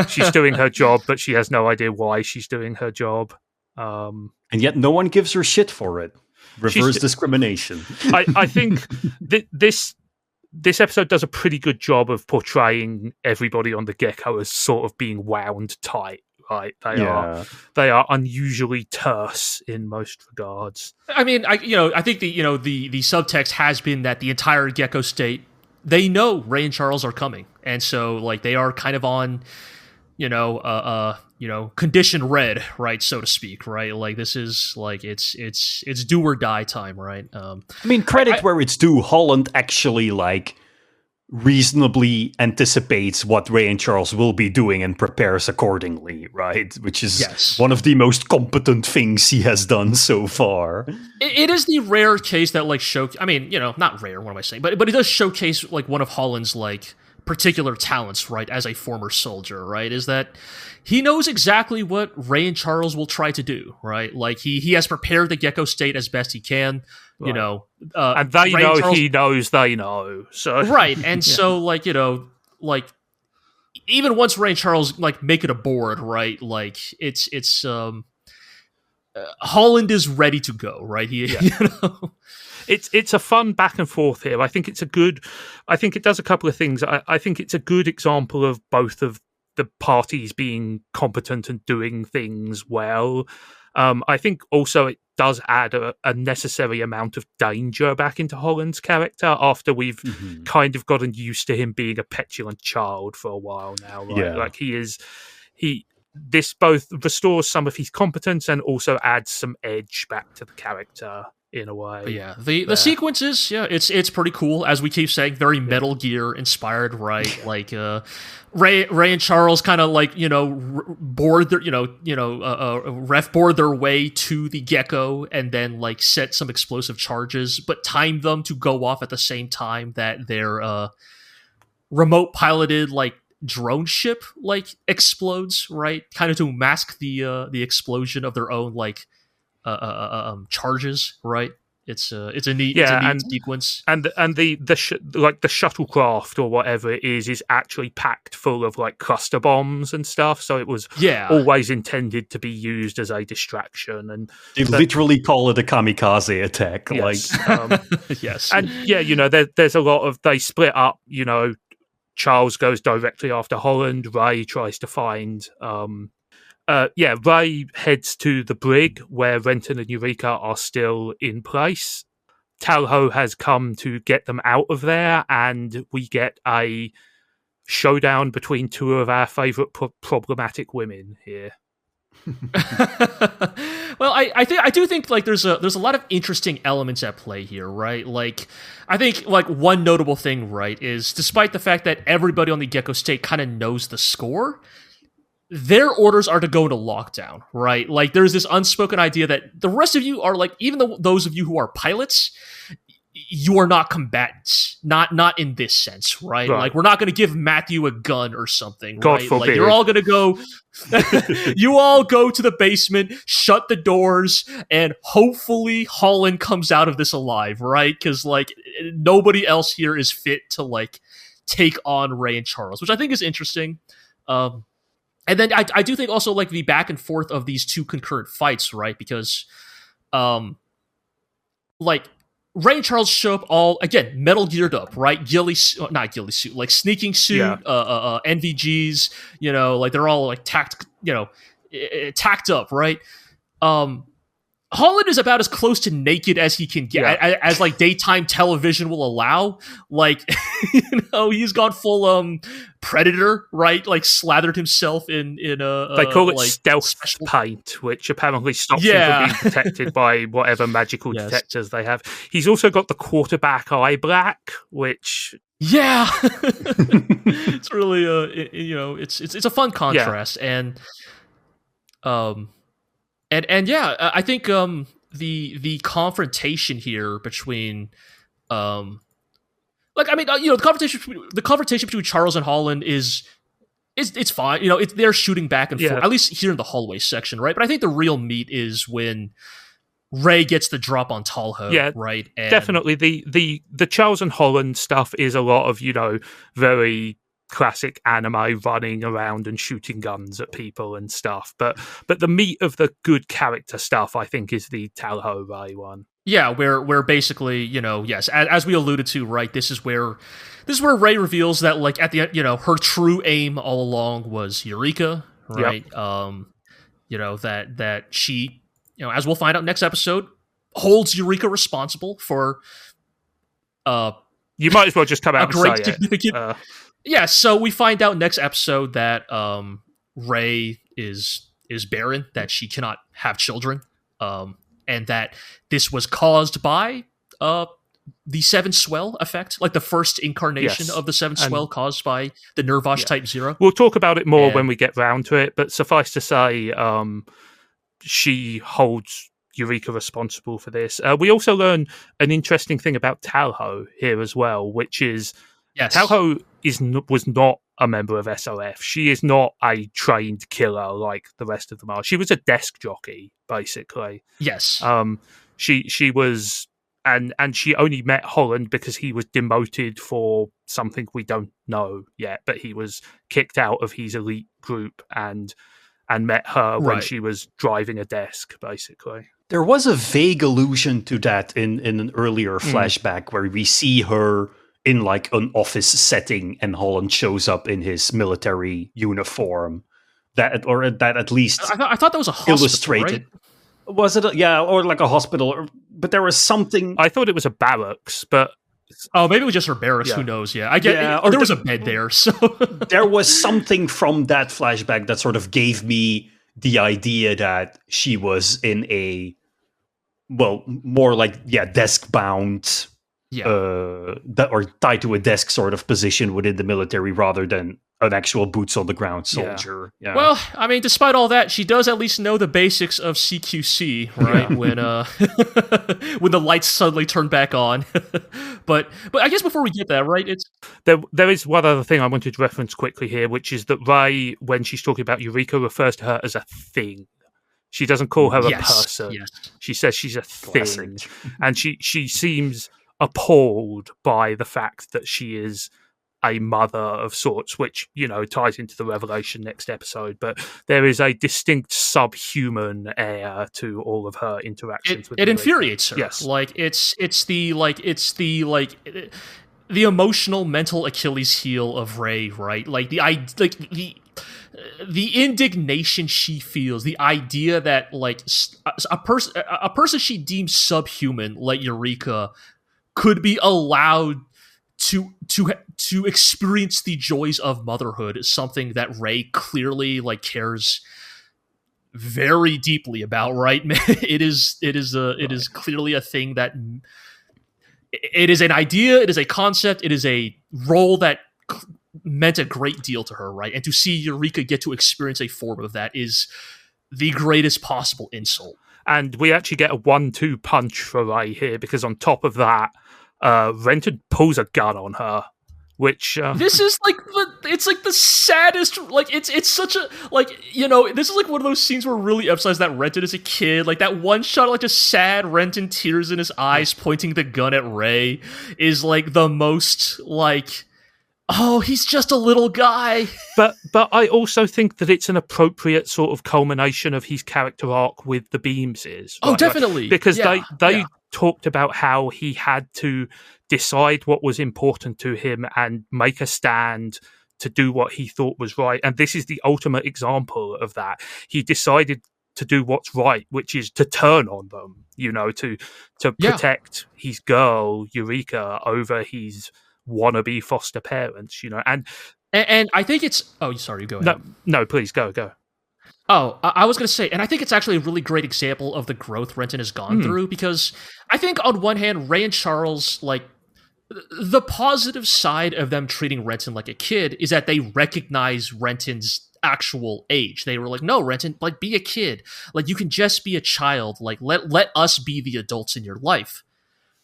She's doing her job, but she has no idea why she's doing her job. And yet no one gives her shit for it. Reverse discrimination. I think this episode does a pretty good job of portraying everybody on the Gecko as sort of being wound tight. Right, they are unusually terse in most regards. I mean, I think the subtext has been that the entire Gecko state, they know Ray and Charles are coming, and so like they are kind of on, condition red, right, so to speak, right? Like this is like it's do or die time, right? I mean, credit where it's due. Holland actually like reasonably anticipates what Ray and Charles will be doing and prepares accordingly, right? Which is one of the most competent things he has done so far. It is the rare case that like not rare, what am I saying? But it does showcase like one of Holland's like particular talents, right, as a former soldier, right? Is that he knows exactly what Ray and Charles will try to do, right? Like he has prepared the Gecko state as best he can. Right. And they know Charles, he knows they know. So right, and so like even once Ray and Charles like make it aboard, right? Like it's Holland is ready to go, right? It's a fun back and forth here. I think it does a couple of things. I think it's a good example of both of the parties being competent and doing things well. I think also it does add a necessary amount of danger back into Holland's character after we've kind of gotten used to him being a petulant child for a while now, right? Yeah. Like this both restores some of his competence and also adds some edge back to the character in a way. But yeah, the sequences, it's pretty cool. As we keep saying, very Metal Gear inspired, right? Like Ray and Charles kind of like board their ref board their way to the Gecko and then like set some explosive charges, but time them to go off at the same time that their remote piloted like drone ship like explodes, right? Kind of to mask the explosion of their own like charges, right? It's a neat sequence, and the shuttlecraft or whatever it is actually packed full of like cluster bombs and stuff. So it was always intended to be used as a distraction, and they literally call it a kamikaze attack. Yes, yes, and there's a lot of they split up. Charles goes directly after Holland. Ray tries to find. Ray heads to the brig where Renton and Eureka are still in place. Talho has come to get them out of there, and we get a showdown between two of our favourite problematic women here. Well, I do think like there's a lot of interesting elements at play here, right? Like I think like one notable thing, right, is despite the fact that everybody on the Gecko state kind of knows the score, their orders are to go into lockdown, right? Like there's this unspoken idea that the rest of you are like, even though those of you who are pilots, you are not combatants, not in this sense, right? Like we're not going to give Matthew a gun or something, God right? forbid. Like you're all going to go, you all go to the basement, shut the doors, and hopefully Holland comes out of this alive, right? Because like nobody else here is fit to like take on Ray and Charles, which I think is interesting. And then I do think also like the back and forth of these two concurrent fights, right? Because like Ray and Charles show up all again Metal Geared up, right? Not ghillie suit, like sneaking suit, NVGs, like they're all like tacked up, right? Holland is about as close to naked as he can get, as like daytime television will allow. Like, he's gone full Predator, right? Like slathered himself in a. They call it like, stealth paint, which apparently stops him from being detected by whatever magical detectors they have. He's also got the quarterback eye black, which. Yeah, it's really it's a fun contrast and And I think the confrontation here between the confrontation between Charles and Holland is it's fine. They're shooting back and forth, at least here in the hallway section, right? But I think the real meat is when Ray gets the drop on Talho, right? And definitely the Charles and Holland stuff is a lot of very classic anime running around and shooting guns at people and stuff, but the meat of the good character stuff I think is the Talho Ray one. Yeah, where basically, yes, as we alluded to, right, this is where Ray reveals that like at the end, her true aim all along was Eureka, right? That she, as we'll find out next episode, holds Eureka responsible for you might as well just come out and say significant Yeah, so we find out next episode that Ray is barren, that she cannot have children, and that this was caused by the Seven Swell effect, like the first incarnation of the Seven Swell caused by the Nervosh Type Zero. We'll talk about it more when we get round to it, but suffice to say, she holds Eureka responsible for this. We also learn an interesting thing about Talho here as well, which is Talho was not a member of SOF. She is not a trained killer like the rest of them are. She was a desk jockey, basically. Yes. She was, and she only met Holland because he was demoted for something we don't know yet, but he was kicked out of his elite group and met her when she was driving a desk, basically. There was a vague allusion to that in an earlier flashback where we see her in like an office setting and Holland shows up in his military uniform. That at least I thought that was a hospital, illustrated. Right? Was it? Or like a hospital. But there was something. I thought it was a barracks, but maybe it was just her barracks. Who knows? Yeah, I get. There was a bed there, so there was something from that flashback that sort of gave me the idea that she was in a more like desk bound. Or tied to a desk sort of position within the military rather than an actual boots on the ground soldier. Yeah. Well, I mean, despite all that, she does at least know the basics of CQC, right? When when the lights suddenly turn back on. but I guess before we get that, right, it's there is one other thing I wanted to reference quickly here, which is that Ray, when she's talking about Eureka, refers to her as a thing. She doesn't call her a person. Yes. She says she's a thing, and she seems appalled by the fact that she is a mother of sorts, which ties into the revelation next episode. But there is a distinct subhuman air to all of her interactions with it. Infuriates her. Yes, like it's the emotional mental Achilles heel of Ray, right? Like the indignation she feels, the idea that like a person she deems subhuman, like Eureka, could be allowed to experience the joys of motherhood is something that Ray clearly like cares very deeply about, right? It is clearly a thing that it is an idea, it is a concept, it is a role that meant a great deal to her, right? And to see Eureka get to experience a form of that is the greatest possible insult. And we actually get a 1-2 punch for Ray here, because on top of that, Renton pulls a gun on her, which this is like it's like the saddest, like it's such a this is like one of those scenes where really emphasize that Renton is a kid, like that one shot, like just sad Renton, tears in his eyes, pointing the gun at Ray, is like the most like Oh, he's just a little guy. But I also think that it's an appropriate sort of culmination of his character arc with the Beamses. Oh, definitely. Because they talked about how he had to decide what was important to him and make a stand to do what he thought was right. And this is the ultimate example of that. He decided to do what's right, which is to turn on them, to protect his girl, Eureka, over his wannabe foster parents, and I think it's... Oh, sorry, go ahead. No, please, go. Oh, I was going to say, and I think it's actually a really great example of the growth Renton has gone through, because I think on one hand, Ray and Charles, like, the positive side of them treating Renton like a kid is that they recognize Renton's actual age. They were like, no, Renton, like, be a kid. Like, you can just be a child. Like, let us be the adults in your life.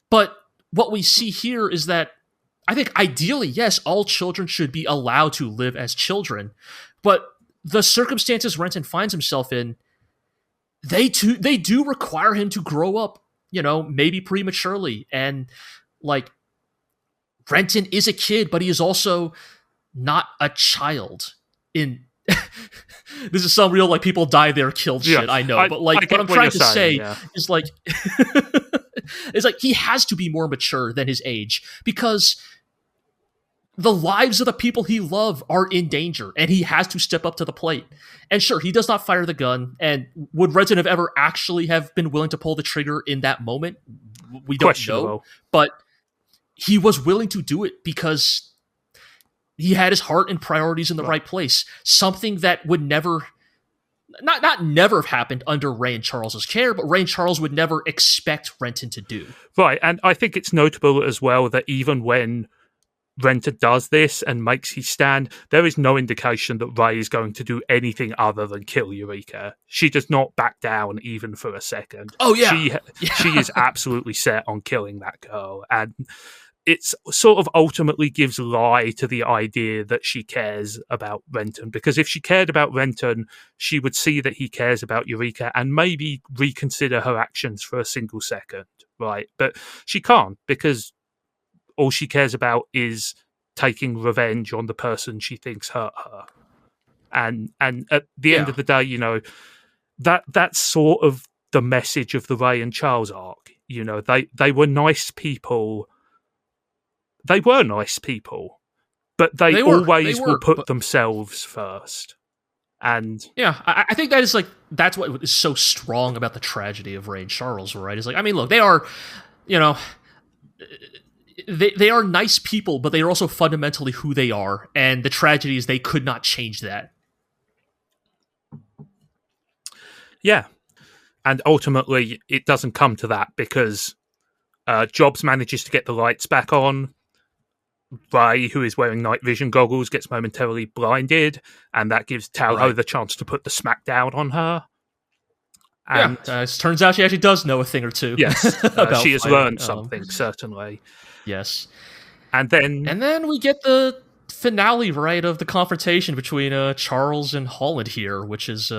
But what we see here is that I think ideally, yes, all children should be allowed to live as children, but the circumstances Renton finds himself in, they do require him to grow up, maybe prematurely. And like, Renton is a kid, but he is also not a child. This is some real, like, people die there killed shit, I know. But like, what I'm trying to say is like, it's like he has to be more mature than his age, because the lives of the people he loves are in danger, and he has to step up to the plate. And sure, he does not fire the gun, and would Renton have ever actually have been willing to pull the trigger in that moment? We don't know. But he was willing to do it because he had his heart and priorities in the right place. Something that would never... Not never have happened under Ray and Charles's care, but Ray and Charles would never expect Renton to do. Right, and I think it's notable as well that even when Renton does this and makes his stand, there is no indication that Ray is going to do anything other than kill Eureka. She does not back down even for a second. Oh, yeah. She is absolutely set on killing that girl, and it's sort of ultimately gives lie to the idea that she cares about Renton, because if she cared about Renton, she would see that he cares about Eureka and maybe reconsider her actions for a single second, right? But she can't, because all she cares about is taking revenge on the person she thinks hurt her. And at the end of the day, that's sort of the message of the Ray and Charles arc. They were nice people. They were nice people, but they always will put themselves first. And yeah, I think that is like, that's what is so strong about the tragedy of Ray and Charles, right? Is like, I mean, look, they are, they are nice people, but they are also fundamentally who they are. And the tragedy is they could not change that. Yeah. And ultimately, it doesn't come to that because Jobs manages to get the lights back on. Ray, who is wearing night vision goggles, gets momentarily blinded, and that gives Tauro the chance to put the smack down on her. And it turns out she actually does know a thing or two. Yes, she has learned something, certainly. Yes. And then we get the finale, right, of the confrontation between Charles and Holland here, which is...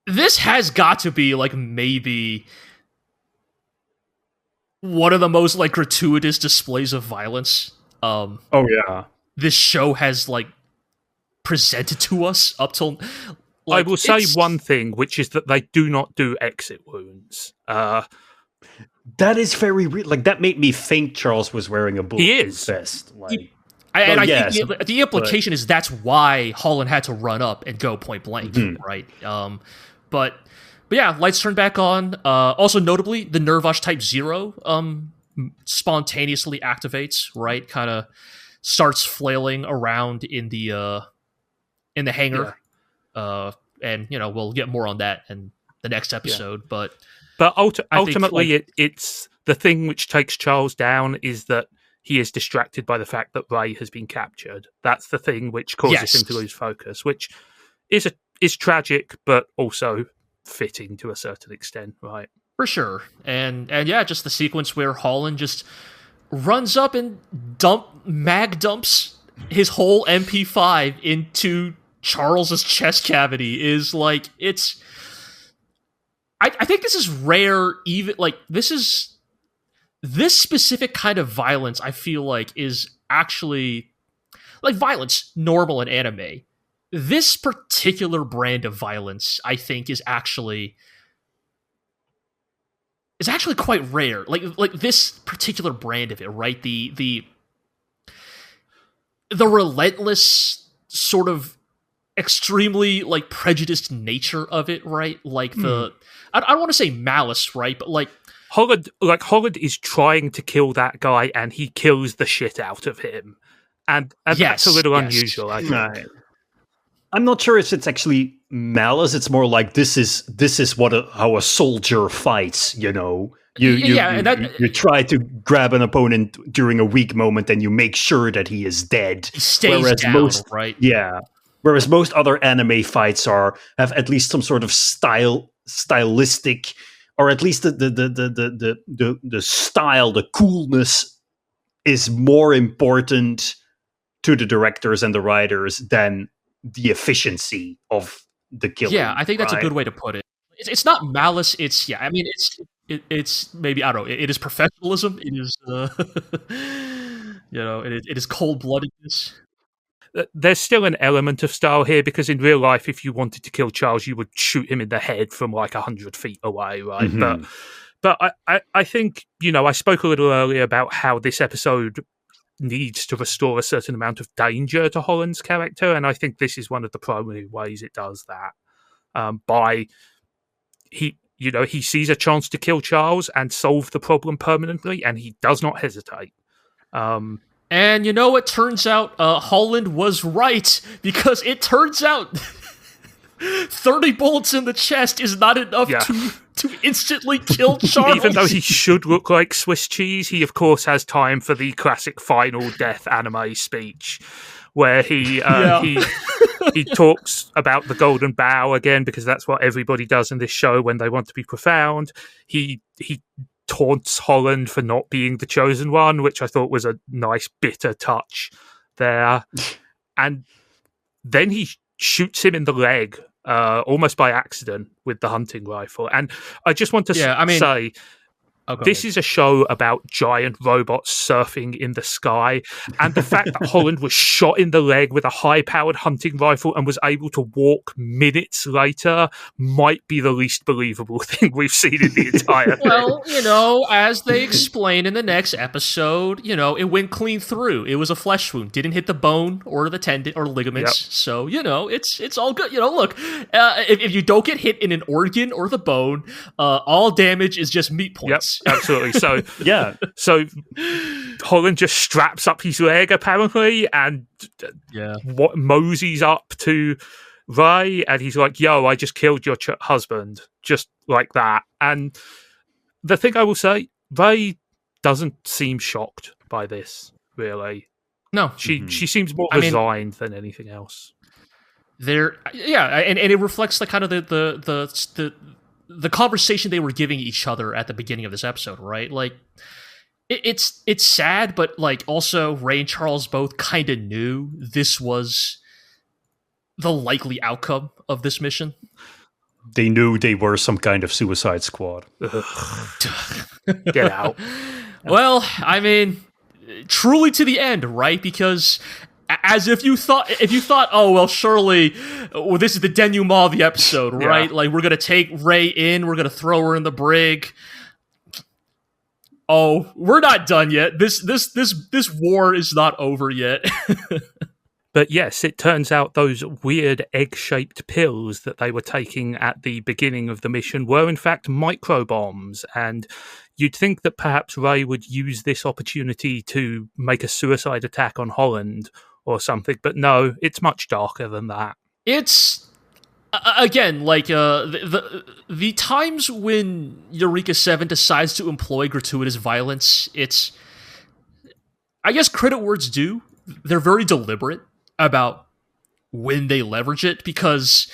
this has got to be, like, maybe one of the most, like, gratuitous displays of violence this show has, like, presented to us up till... Like, I will say one thing, which is that they do not do exit wounds. That is very real. Like, that made me think Charles was wearing a bulletproof vest. Like, I think the implication is that's why Holland had to run up and go point blank, right? But yeah, lights turn back on. Also, notably, the Nervosh Type 0 spontaneously activates, right? Kind of starts flailing around in the hangar. Yeah. And, we'll get more on that in the next episode. Yeah. But ultimately, it's the thing which takes Charles down is that he is distracted by the fact that Ray has been captured. That's the thing which causes him to lose focus, which is tragic, but also fitting to a certain extent, right? For sure. And yeah, just the sequence where Holland just runs up and dumps his whole MP5 into Charles's chest cavity is like, it's... I think this is rare, even, like, this specific kind of violence, I feel like, is actually like violence normal in anime. This particular brand of violence, I think, is actually quite rare. Like this particular brand of it, right? The relentless sort of extremely like prejudiced nature of it, right? Like I don't want to say malice, right? But like Holland is trying to kill that guy, and he kills the shit out of him, and that's a little unusual, I think. Right. I'm not sure if it's actually malice. It's more like this is how a soldier fights. You know, you try to grab an opponent during a weak moment, and you make sure that he is dead. He stays down, right? Yeah. Whereas most other anime fights have at least some sort of stylistic, or at least the style, the coolness is more important to the directors and the writers than the efficiency of the killing. Yeah, I think that's a good way to put it. It's not malice. It's it's maybe, I don't know. It is professionalism. It is it is cold-bloodedness. There's still an element of style here, because in real life, if you wanted to kill Charles, you would shoot him in the head from like 100 feet away, right? Mm-hmm. But I think, I spoke a little earlier about how this episode needs to restore a certain amount of danger to Holland's character, and I think this is one of the primary ways it does that. He sees a chance to kill Charles and solve the problem permanently, and he does not hesitate. And it turns out Holland was right, because it turns out 30 bullets in the chest is not enough to instantly kill Charles. Even though he should look like Swiss cheese, he of course has time for the classic final death anime speech, where he talks about the golden bow again, because that's what everybody does in this show when they want to be profound. He taunts Holland for not being the chosen one, which I thought was a nice bitter touch there. And then he shoots him in the leg, almost by accident, with the hunting rifle. And I just want to say, this is a show about giant robots surfing in the sky, and the fact that Holland was shot in the leg with a high-powered hunting rifle and was able to walk minutes later might be the least believable thing we've seen in the entire thing. Well, as they explain in the next episode, it went clean through. It was a flesh wound. Didn't hit the bone or the tendon or ligaments. Yep. So, it's all good. Look, if you don't get hit in an organ or the bone, all damage is just meat points. Yep. Absolutely. So So Holland just straps up his leg apparently, and moseys up to Ray, and he's like, "Yo, I just killed your husband," just like that. And the thing I will say, Ray doesn't seem shocked by this. Really, no. She seems more resigned than anything else. And it reflects the kind of the conversation they were giving each other at the beginning of this episode, right? Like, it's sad, but like also Ray and Charles both kind of knew this was the likely outcome of this mission. They knew they were some kind of Suicide Squad. Get out. Well, truly to the end, right? Because as if you thought, oh, well, surely this is the denouement of the episode, right? Like, we're going to take Ray in, we're going to throw her in the brig. Oh, we're not done yet. This war is not over yet. But yes, it turns out those weird egg-shaped pills that they were taking at the beginning of the mission were in fact microbombs, and you'd think that perhaps Ray would use this opportunity to make a suicide attack on Holland or something, but no, it's much darker than that. It's, again, like, the times when Eureka 7 decides to employ gratuitous violence, it's, I guess credit where it's due, they're very deliberate about when they leverage it, because,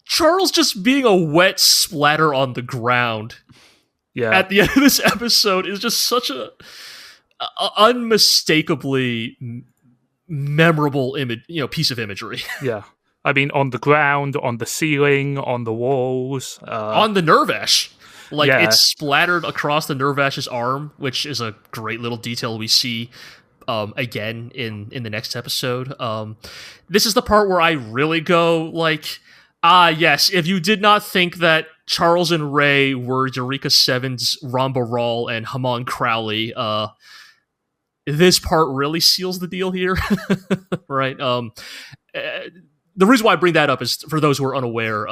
Charles just being a wet splatter on the ground at the end of this episode is just such a unmistakably memorable image, piece of imagery. Yeah. On the ground, on the ceiling, on the walls. On the nerve ash. Like, it's splattered across the Nervash's arm, which is a great little detail we see again in the next episode. This is the part where I really go, like, yes, if you did not think that Charles and Ray were Eureka 7's Ramba Ral and Hamon Crowley, this part really seals the deal here, right? The reason why I bring that up is for those who are unaware.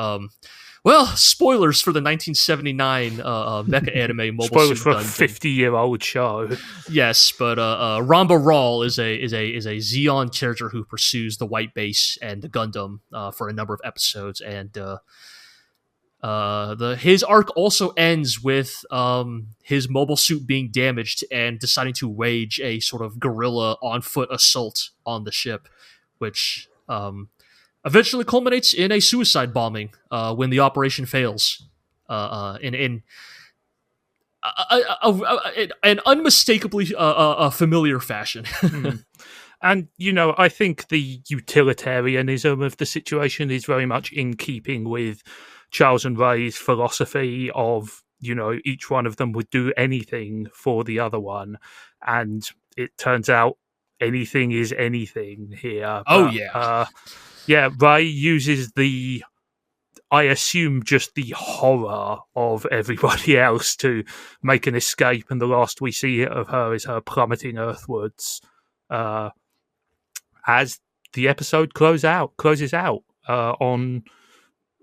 Well, spoilers for the 1979 mecha anime mobile spoilers suit for a Gundam. 50-year-old show. Yes, but Ramba Ral is a Xeon character who pursues the White Base and the Gundam for a number of episodes, and his arc also ends with his mobile suit being damaged and deciding to wage a sort of guerrilla on-foot assault on the ship, which eventually culminates in a suicide bombing when the operation fails in an unmistakably familiar fashion. And, I think the utilitarianism of the situation is very much in keeping with Charles and Ray's philosophy of, each one of them would do anything for the other one. And it turns out anything is anything here. Oh, but, yeah. Yeah, Ray uses I assume just the horror of everybody else to make an escape, and the last we see of her is her plummeting earthwards as the episode closes out on,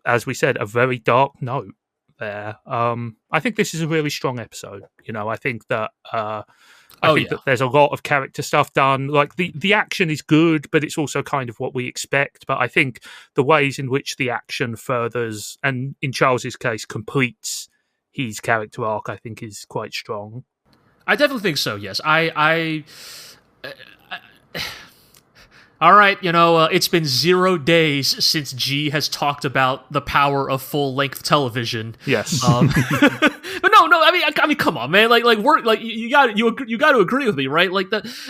as we said, a very dark note there. I think this is a really strong episode. I think that that there's a lot of character stuff done. Like the action is good, but it's also kind of what we expect. But I think the ways in which the action furthers, and in Charles's case, completes his character arc, I think is quite strong. I definitely think so. Yes, all right, it's been 0 days since G has talked about the power of full-length television. Yes, but no. I mean, come on, man. You got to agree with me, right?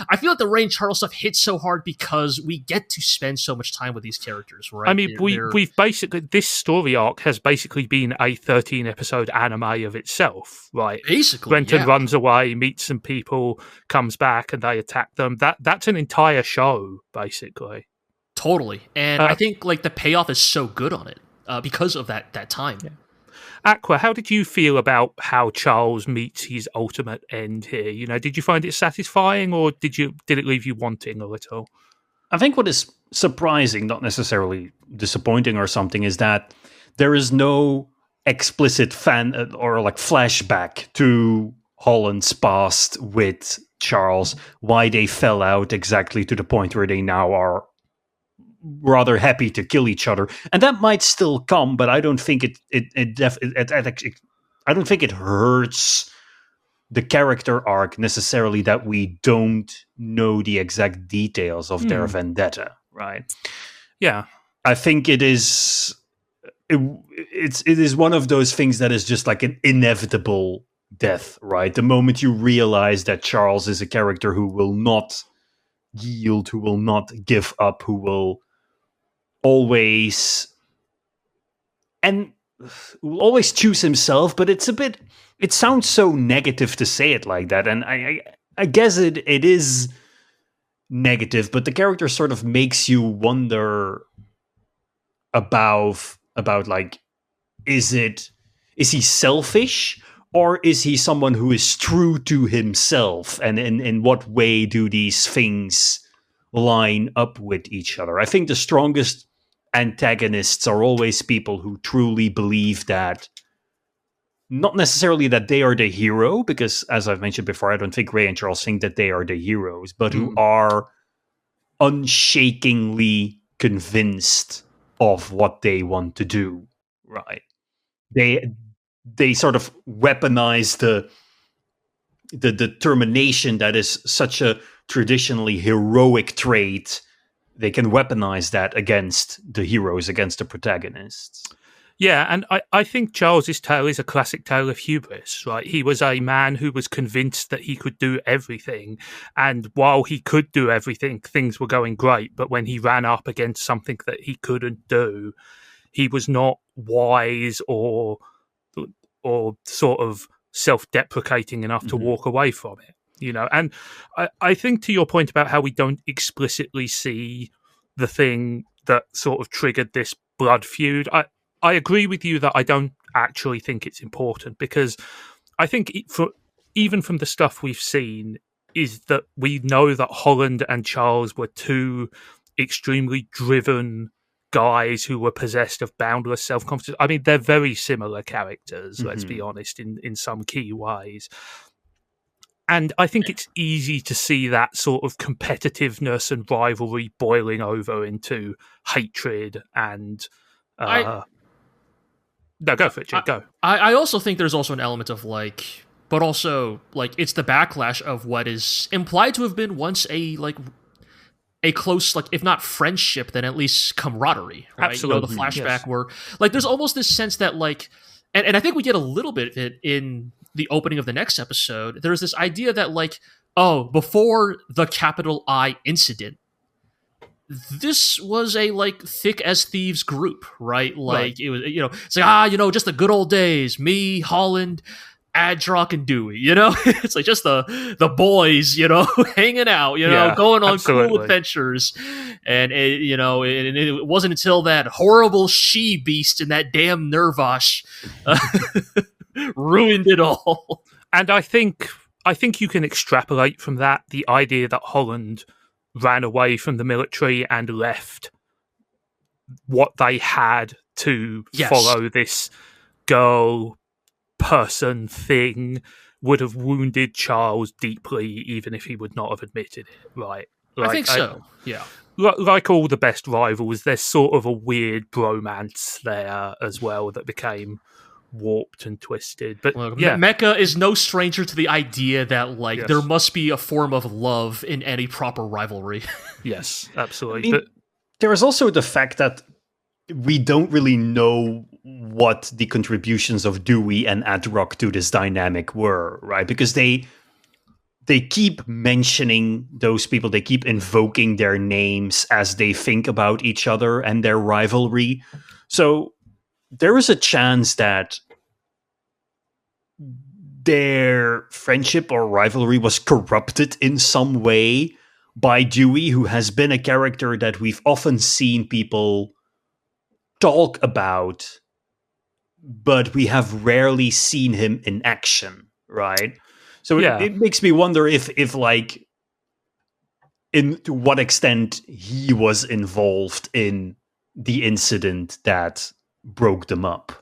I feel like the Ray and Charles stuff hits so hard because we get to spend so much time with these characters, right? I mean, we've basically, this story arc has basically been a 13-episode anime of itself, right? Basically, Renton runs away, meets some people, comes back, and they attack them. That's an entire show, basically. Totally, and I think the payoff is so good on it because of that time. Yeah. Aqua, how did you feel about how Charles meets his ultimate end here? Did you find it satisfying, or did it leave you wanting a little? I think what is surprising, not necessarily disappointing or something, is that there is no explicit fan or flashback to Holland's past with Charles, why they fell out exactly to the point where they now are rather happy to kill each other, and that might still come, but I don't think I don't think it hurts the character arc necessarily that we don't know the exact details of their vendetta, right? Yeah, I think it is one of those things that is just like an inevitable death, right? The moment you realize that Charles is a character who will not yield, who will not give up, who will always choose himself, but it sounds so negative to say it like that, and I guess it is negative, but the character sort of makes you wonder about is he selfish, or is he someone who is true to himself, and in what way do these things line up with each other? I think the strongest antagonists are always people who truly believe that, not necessarily that they are the hero, because as I've mentioned before, I don't think Ray and Charles think that they are the heroes, but who are unshakingly convinced of what they want to do, right? They sort of weaponize the determination that is such a traditionally heroic trait. They can weaponize that against the heroes, against the protagonists. Yeah, and I think Charles's tale is a classic tale of hubris, right? He was a man who was convinced that he could do everything, and while he could do everything, things were going great, but when he ran up against something that he couldn't do, he was not wise or or sort of self-deprecating enough to walk away from it, And I think to your point about how we don't explicitly see the thing that sort of triggered this blood feud, I agree with you that I don't actually think it's important, because I think even from the stuff we've seen is that we know that Holland and Charles were two extremely driven guys who were possessed of boundless self-confidence. I mean, they're very similar characters, let's be honest, in some key ways. And I think it's easy to see that sort of competitiveness and rivalry boiling over into hatred and... No, go for it, Jake, go. I also think there's also an element of, but also, it's the backlash of what is implied to have been once a close, if not friendship, then at least camaraderie, right? Absolutely. The flashback where, there's almost this sense that, and I think we get a little bit of it in the opening of the next episode. There's this idea that, before the capital I incident, this was a thick as thieves group, right? Right. It was, it's just the good old days. Me, Holland, Adrock, and Dewey. It's just the boys, hanging out, going on cool adventures. And it wasn't until that horrible she beast and that damn Nervash ruined it all. And I think you can extrapolate from that the idea that Holland ran away from the military and left what they had to follow this girl person thing would have wounded Charles deeply, even if he would not have admitted it, right? I think so, yeah. Like all the best rivals, there's sort of a weird bromance there as well that became warped and twisted. But Mecha is no stranger to the idea that there must be a form of love in any proper rivalry. Yes, absolutely. I mean, there is also the fact that we don't really know what the contributions of Dewey and Adrock to this dynamic were, right? Because they keep mentioning those people, they keep invoking their names as they think about each other and their rivalry. So there is a chance that their friendship or rivalry was corrupted in some way by Dewey, who has been a character that we've often seen people talk about, but we have rarely seen him in action, right? So it makes me wonder if to what extent he was involved in the incident that broke them up.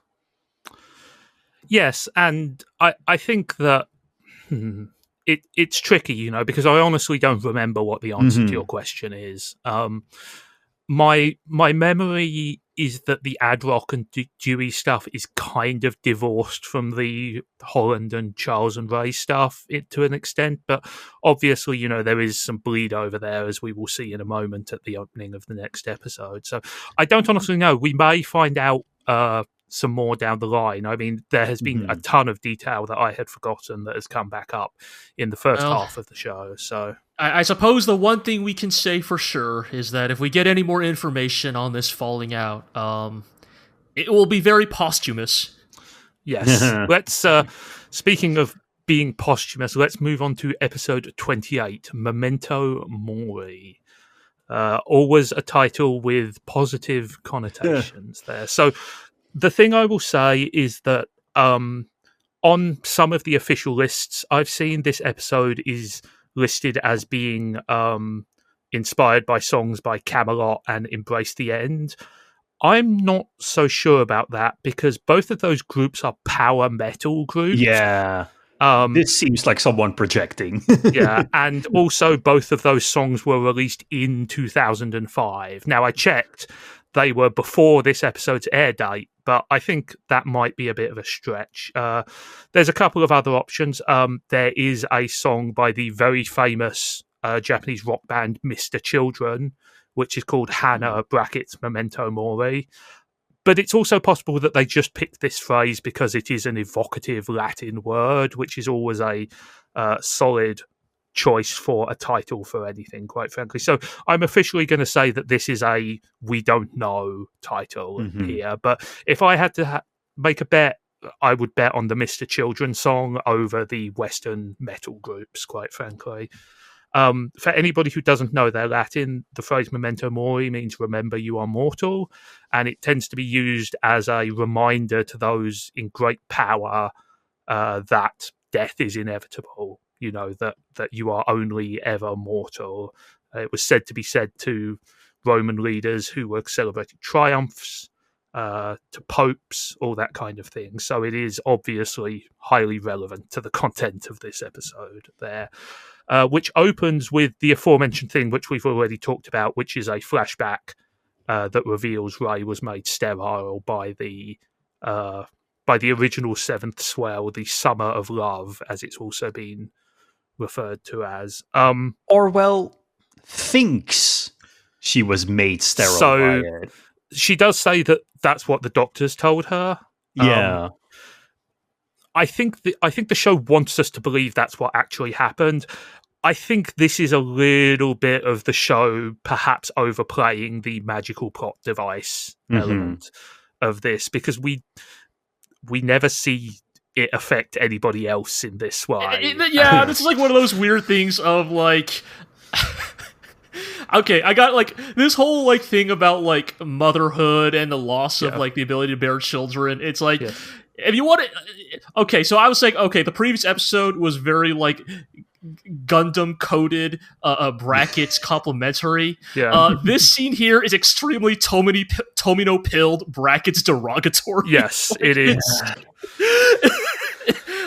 Yes, and I think that it's tricky, because I honestly don't remember what the answer to your question is. My memory is that the Adrock and Dewey stuff is kind of divorced from the Holland and Charles and Ray stuff to an extent, but obviously, there is some bleed over there, as we will see in a moment at the opening of the next episode. So I don't honestly know. We may find out some more down the line. I mean, there has been a ton of detail that I had forgotten that has come back up in the first half of the show. So I suppose the one thing we can say for sure is that if we get any more information on this falling out, it will be very posthumous. Yes. Let's, speaking of being posthumous, let's move on to episode 28, Memento Mori. Always a title with positive connotations there. So the thing I will say is that on some of the official lists I've seen, this episode is listed as being inspired by songs by Camelot and Embrace the End. I'm not so sure about that, because both of those groups are power metal groups. Yeah. This seems like someone projecting. Yeah, and also both of those songs were released in 2005. Now, I checked, they were before this episode's air date, but I think that might be a bit of a stretch. There's a couple of other options. There is a song by the very famous Japanese rock band Mr. Children, which is called Hana (Memento Mori). But it's also possible that they just picked this phrase because it is an evocative Latin word, which is always a solid choice for a title for anything, quite frankly. So I'm officially going to say that this is a we don't know title here. But if I had to make a bet, I would bet on the Mr. Children song over the Western metal groups, quite frankly. For anybody who doesn't know their Latin, the phrase Memento Mori means remember you are mortal, and it tends to be used as a reminder to those in great power that death is inevitable, that you are only ever mortal. It was said to be said to Roman leaders who were celebrating triumphs, to popes, all that kind of thing. So it is obviously highly relevant to the content of this episode there, which opens with the aforementioned thing, which we've already talked about, which is a flashback that reveals Rey was made sterile by the original Seventh Swell, the Summer of Love, as it's also been referred to as. Orwell thinks she was made sterile by it. She does say that that's what the doctors told her. Yeah. I think the show wants us to believe that's what actually happened. I think this is a little bit of the show perhaps overplaying the magical plot device element of this, because we never see it affect anybody else in this way. Yeah, this is like one of those weird things of like... Okay, I got like this whole like thing about like motherhood and the loss of like the ability to bear children. It's like, if you want to, okay, so I was saying, okay, the previous episode was very like Gundam coded brackets complimentary. This scene here is extremely Tomino pilled brackets derogatory. Yes, it is.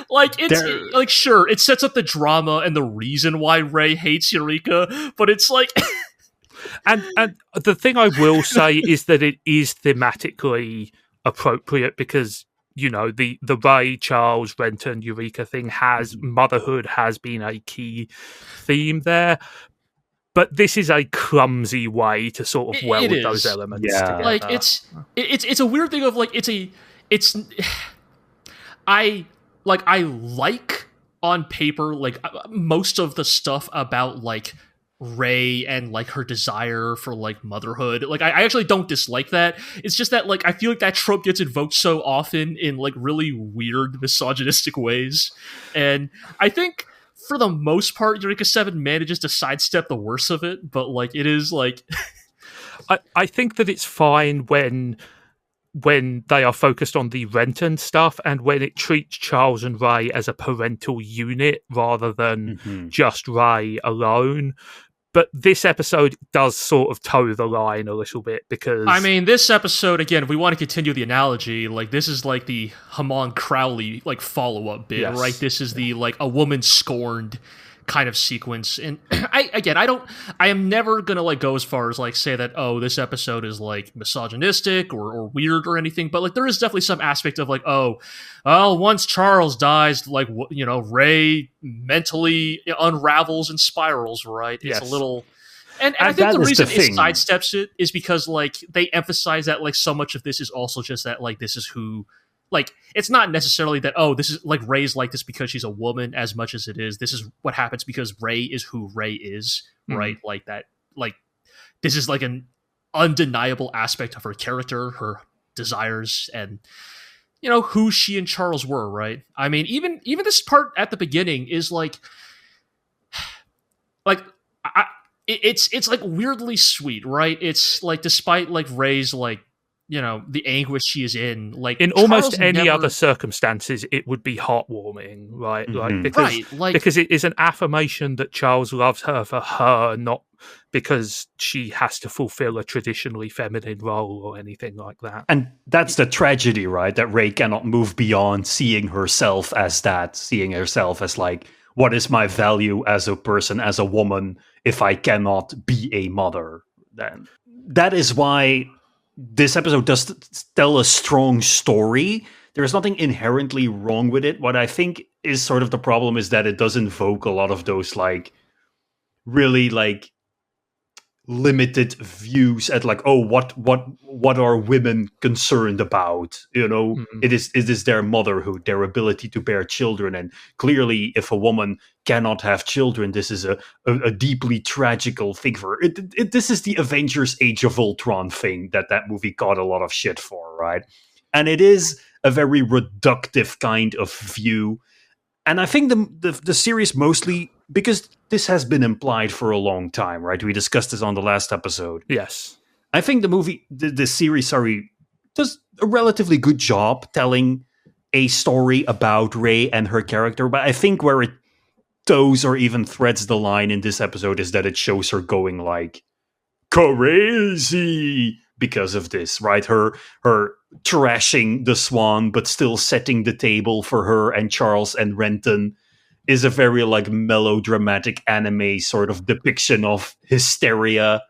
Like, it's like, sure, it sets up the drama and the reason why Rey hates Eureka, but it's like... and the thing I will say is that it is thematically appropriate, because, the Rey, Charles, Renton, Eureka thing motherhood has been a key theme there. But this is a clumsy way to sort of weld those elements together. Like, it's a weird thing of, like, I like on paper, like, most of the stuff about, like, Rey and, like, her desire for, like, motherhood. Like, I actually don't dislike that. It's just that, like, I feel like that trope gets invoked so often in, like, really weird misogynistic ways. And I think, for the most part, Eureka 7 manages to sidestep the worst of it, but, like, it is, like... I think that it's fine when they are focused on the Renton stuff, and when it treats Charles and Rey as a parental unit rather than just Rey alone. But this episode does sort of toe the line a little bit, because... I mean, this episode, again, if we want to continue the analogy, like, this is like the Hamon Crowley, like, follow-up bit, right? This is the, like, a woman scorned kind of sequence. And I am never gonna like go as far as like say that, oh, this episode is like misogynistic or weird or anything, but like there is definitely some aspect of like, oh, well, once Charles dies, like, Rey mentally unravels and spirals, right? It's a little... And I think the reason it sidesteps it is because like they emphasize that like so much of this is also just that like this is who... Like, it's not necessarily that, oh, this is, like, Rey's like this because she's a woman as much as it is. This is what happens because Rey is who Rey is, right? Like, that, like, this is, like, an undeniable aspect of her character, her desires, and, who she and Charles were, right? I mean, even this part at the beginning is, like, it's, like, weirdly sweet, right? It's, like, despite, like, Rey's, like, the anguish she is in, like in almost any other circumstances, it would be heartwarming, right? Like because it is an affirmation that Charles loves her for her, not because she has to fulfill a traditionally feminine role or anything like that. And that's the tragedy, right? That Rey cannot move beyond seeing herself as that, seeing herself as like, what is my value as a person, as a woman, if I cannot be a mother? Then that is why this episode does tell a strong story. There's nothing inherently wrong with it. What I think is sort of the problem is that it does invoke a lot of those like really like limited views at like, oh, what are women concerned about? It is their motherhood, their ability to bear children, and clearly if a woman cannot have children, this is a deeply tragical thing for her. This is the Avengers Age of Ultron thing that movie got a lot of shit for, right? And it is a very reductive kind of view. And I think the series mostly, because this has been implied for a long time, right? We discussed this on the last episode. Yes. I think the series, does a relatively good job telling a story about Rey and her character. But I think where it toes or even threads the line in this episode is that it shows her going like crazy because of this, right? Her trashing the Swan, but still setting the table for her and Charles and Renton is a very like melodramatic anime sort of depiction of hysteria.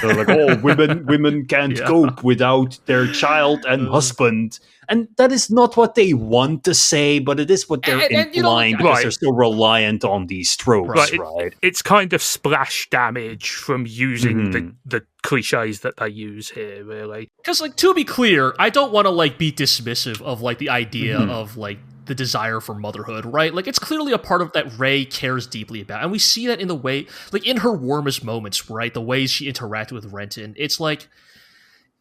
They're like, oh, women can't cope without their child and husband. And that is not what they want to say, but it is what they're implying because they're so reliant on these tropes, right? It's kind of splash damage from using the cliches that they use here, really. Because, like, to be clear, I don't want to, like, be dismissive of, like, the idea of, like, the desire for motherhood, right? Like, it's clearly a part of that Rey cares deeply about. And we see that in the way, like, in her warmest moments, right? The ways she interacted with Renton. It's like,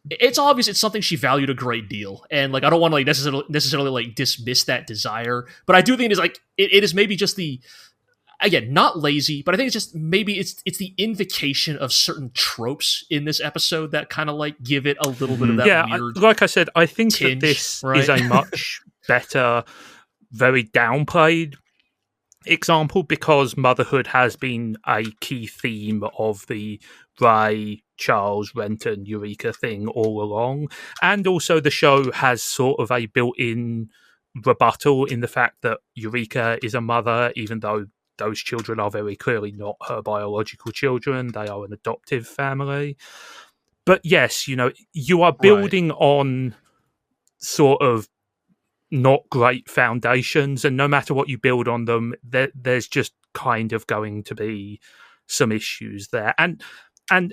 it's obvious it's something she valued a great deal. And, like, I don't want to, like, necessarily like, dismiss that desire. But I do think it is, like, it is maybe just the, again, not lazy, but I think it's just, maybe it's the invocation of certain tropes in this episode that kind of, like, give it a little bit of that weird like I said, I think tinge, that this right? is a much better, very downplayed example because motherhood has been a key theme of the Rey, Charles, Renton, Eureka thing all along. And also the show has sort of a built-in rebuttal in the fact that Eureka is a mother, even though those children are very clearly not her biological children. They are an adoptive family. But yes, you know, you are building on sort of not great foundations, and no matter what you build on them, there's just kind of going to be some issues there. And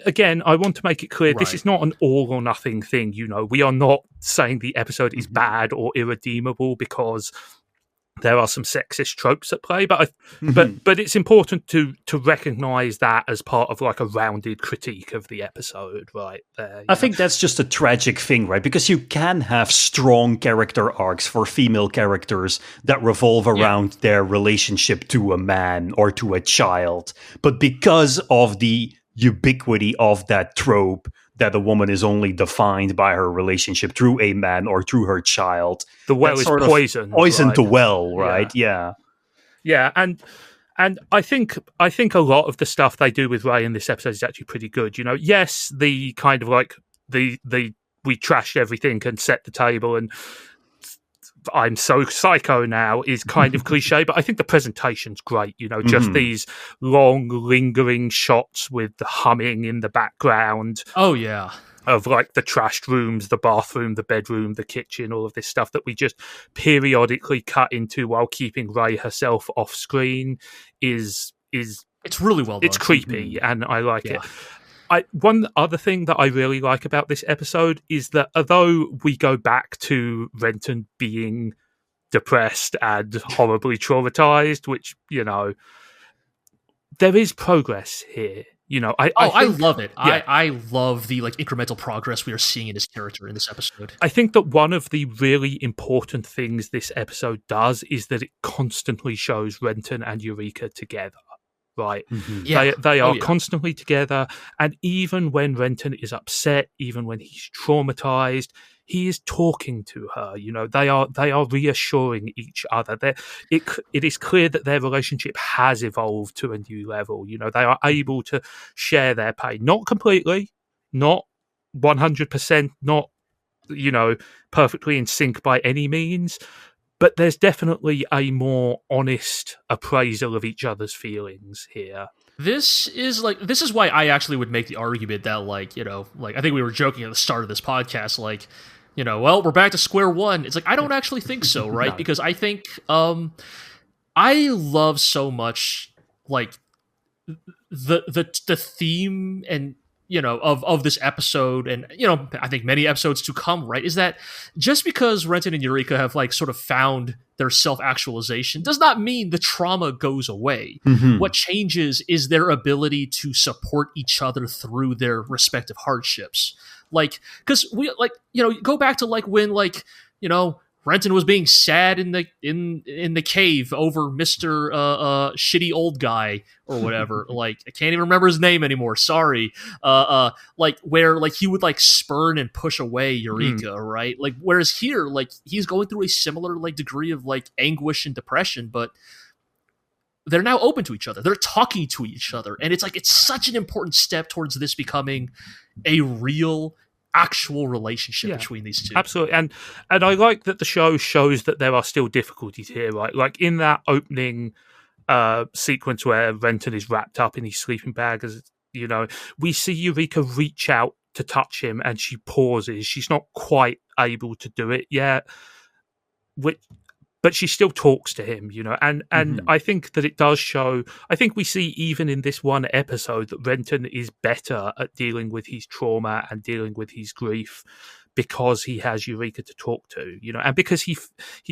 again, I want to make it clear, this is not an all or nothing thing. You know, we are not saying the episode is bad or irredeemable because there are some sexist tropes at play, but but it's important to recognize that as part of like a rounded critique of the episode, right there. I think that's just a tragic thing, right? Because you can have strong character arcs for female characters that revolve around their relationship to a man or to a child, but because of the ubiquity of that trope that a woman is only defined by her relationship through a man or through her child. The well is poisoned. Poisoned the well, right? Yeah. And I think a lot of the stuff they do with Rey in this episode is actually pretty good. You know, yes, the kind of like the we trashed everything and set the table and I'm so psycho now is kind of cliche, but I think the presentation's great. You know, just these long, lingering shots with the humming in the background. Oh, yeah. Of like the trashed rooms, the bathroom, the bedroom, the kitchen, all of this stuff that we just periodically cut into while keeping Rey herself off screen is it's really well done. It's creepy and I like it. One other thing that I really like about this episode is that although we go back to Renton being depressed and horribly traumatized, which, you know, there is progress here. You know, I love it. Yeah. I love the like incremental progress we are seeing in his character in this episode. I think that one of the really important things this episode does is that it constantly shows Renton and Eureka together. Right. They are constantly together. And even when Renton is upset, even when he's traumatized, he is talking to her. You know, they are reassuring each other. It is clear that their relationship has evolved to a new level. You know, they are able to share their pain. Not completely, not 100%, not, you know, perfectly in sync by any means. But there's definitely a more honest appraisal of each other's feelings here. This is why I actually would make the argument that, like, you know, like I think we were joking at the start of this podcast, like, you know, well, we're back to square one. It's like, I don't actually think so, right? No. Because I think I love so much like the theme and, you know, of this episode, and, you know, I think many episodes to come, right, is that just because Renton and Eureka have, like, sort of found their self-actualization does not mean the trauma goes away. What changes is their ability to support each other through their respective hardships. Like, because we, like, you know, go back to, like, when, like, you know, Renton was being sad in the cave over Mr. Shitty old guy or whatever. Like, I can't even remember his name anymore. Sorry. Like where like he would like spurn and push away Eureka, right? Like whereas here, like he's going through a similar like degree of like anguish and depression, but they're now open to each other. They're talking to each other. And it's like, it's such an important step towards this becoming a real, actual relationship between these two. Absolutely. And I like that the show shows that there are still difficulties here, right? Like in that opening sequence where Renton is wrapped up in his sleeping bag, as you know, we see Eureka reach out to touch him and she pauses. She's not quite able to do it yet. But she still talks to him, you know, and I think that it does show. I think we see even in this one episode that Renton is better at dealing with his trauma and dealing with his grief because he has Eureka to talk to, you know, and because he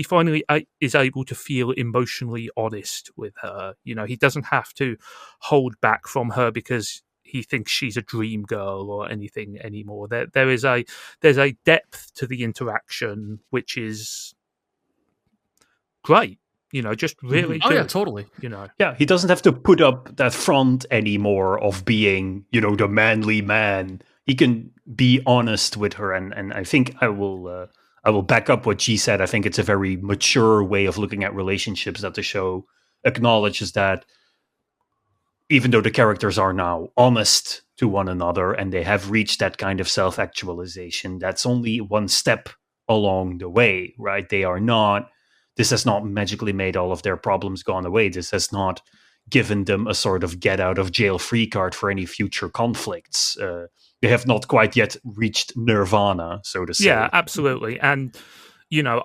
finally is able to feel emotionally honest with her. You know, he doesn't have to hold back from her because he thinks she's a dream girl or anything anymore. There's a depth to the interaction which is great, you know, just really good. Oh yeah, totally. You know, yeah, he doesn't have to put up that front anymore of being, you know, the manly man. He can be honest with her, and I think I will back up what G said. I think it's a very mature way of looking at relationships that the show acknowledges that even though the characters are now honest to one another and they have reached that kind of self-actualization, that's only one step along the way, right? This has not magically made all of their problems gone away. This has not given them a sort of get-out-of-jail-free card for any future conflicts. They have not quite yet reached nirvana, so to say. Yeah, absolutely. And, you know,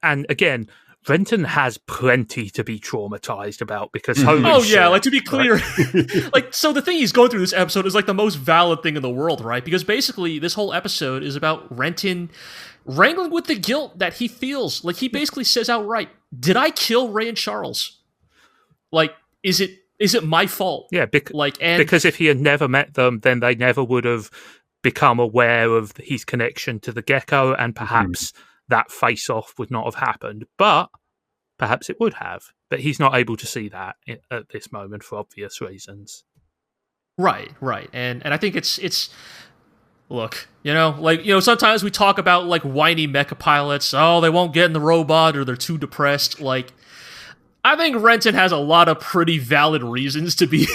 and again, Renton has plenty to be traumatized about because holy shit, like to be clear, like so the thing he's going through this episode is like the most valid thing in the world, right? Because basically this whole episode is about Renton wrangling with the guilt that he feels. Like he basically says outright, "Did I kill Ray and Charles? Like, is it my fault?" Yeah, because if he had never met them, then they never would have become aware of his connection to the gecko, and perhaps that face-off would not have happened. But perhaps it would have. But he's not able to see that at this moment for obvious reasons. Right. And I think it's look, you know, like, you know, sometimes we talk about like whiny mecha pilots. Oh, they won't get in the robot or they're too depressed. Like, I think Renton has a lot of pretty valid reasons to be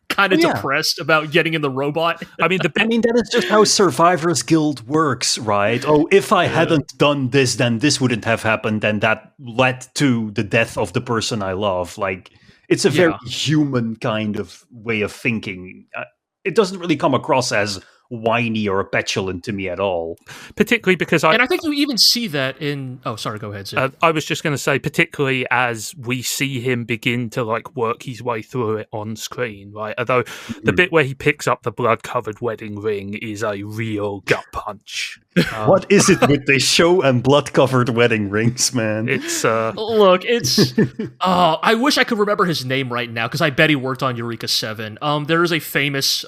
kind of depressed about getting in the robot. I mean, that is just how Survivor's Guild works, right? Oh, if I hadn't done this, then this wouldn't have happened, and that led to the death of the person I love. Like, it's a very human kind of way of thinking. It doesn't really come across as whiny or petulant to me at all. Particularly because and I think you even see that in... Oh, sorry, go ahead, Zigg. I was just going to say, particularly as we see him begin to like work his way through it on screen, right? Although the bit where he picks up the blood-covered wedding ring is a real gut punch. What is it with the show and blood-covered wedding rings, man? It's look, it's I wish I could remember his name right now, because I bet he worked on Eureka 7. There is a famous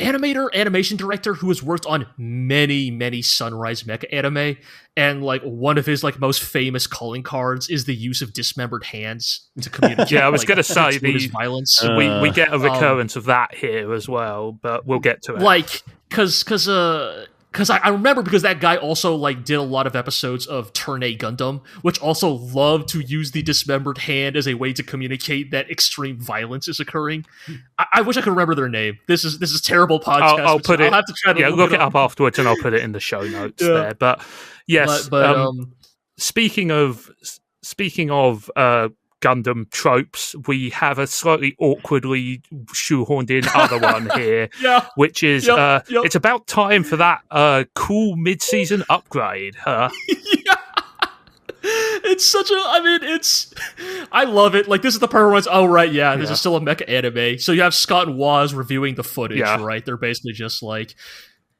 animation director who has worked on many Sunrise mecha anime, and like one of his like most famous calling cards is the use of dismembered hands to communicate. Yeah, I was going to say the violence. We get a recurrence of that here as well, but we'll get to it. Like, because I remember, because that guy also like did a lot of episodes of Turn A Gundam, which also loved to use the dismembered hand as a way to communicate that extreme violence is occurring. I wish I could remember their name. This is terrible podcast. I'll put it. I'll have to try to look it up afterwards, and I'll put it in the show notes there. But yes, speaking of Gundam tropes, we have a slightly awkwardly shoehorned in other one here, which is it's about time for that cool mid-season upgrade. It's such I love it. Like, this is the part where it's, this is still a mecha anime. So you have Scott and Waz reviewing the footage, right? They're basically just like,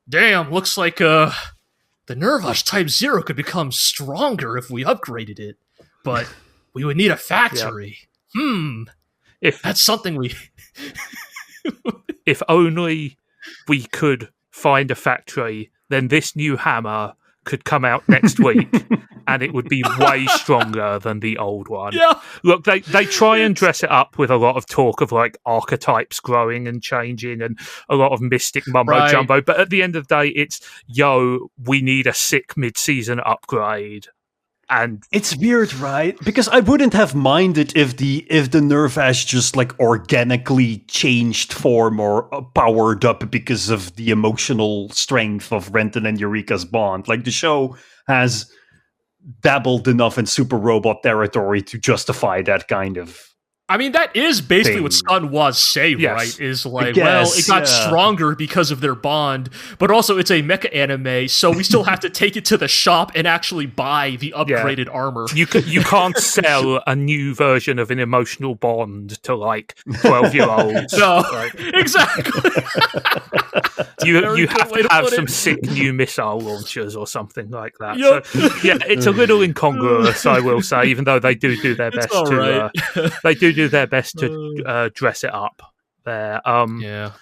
damn, looks like the Nervash Type 0 could become stronger if we upgraded it. But we would need a factory. If that's something we... If only we could find a factory, then this new hammer could come out next week, and it would be way stronger than the old one. Yeah. Look, they try and dress it up with a lot of talk of like archetypes growing and changing and a lot of mystic mumbo jumbo. But at the end of the day, it's, we need a sick mid-season upgrade. And it's weird, right? Because I wouldn't have minded if the Nerf Ash just like organically changed form or powered up because of the emotional strength of Renton and Eureka's bond. Like, the show has dabbled enough in super robot territory to justify that kind of. I mean, that is basically thing. what Scott was saying, Yes. right? Is like, guess, it got stronger because of their bond, but also it's a mecha anime, so we still have to take it to the shop and actually buy the upgraded armor. You can't sell a new version of an emotional bond to like 12-year-olds. No, Like, exactly. you have way to to have put some it. sick new missile launchers or something like that. Yep. So, yeah, it's a little incongruous, I will say, even though they do their best all to right. they do their best to dress it up there. Yeah.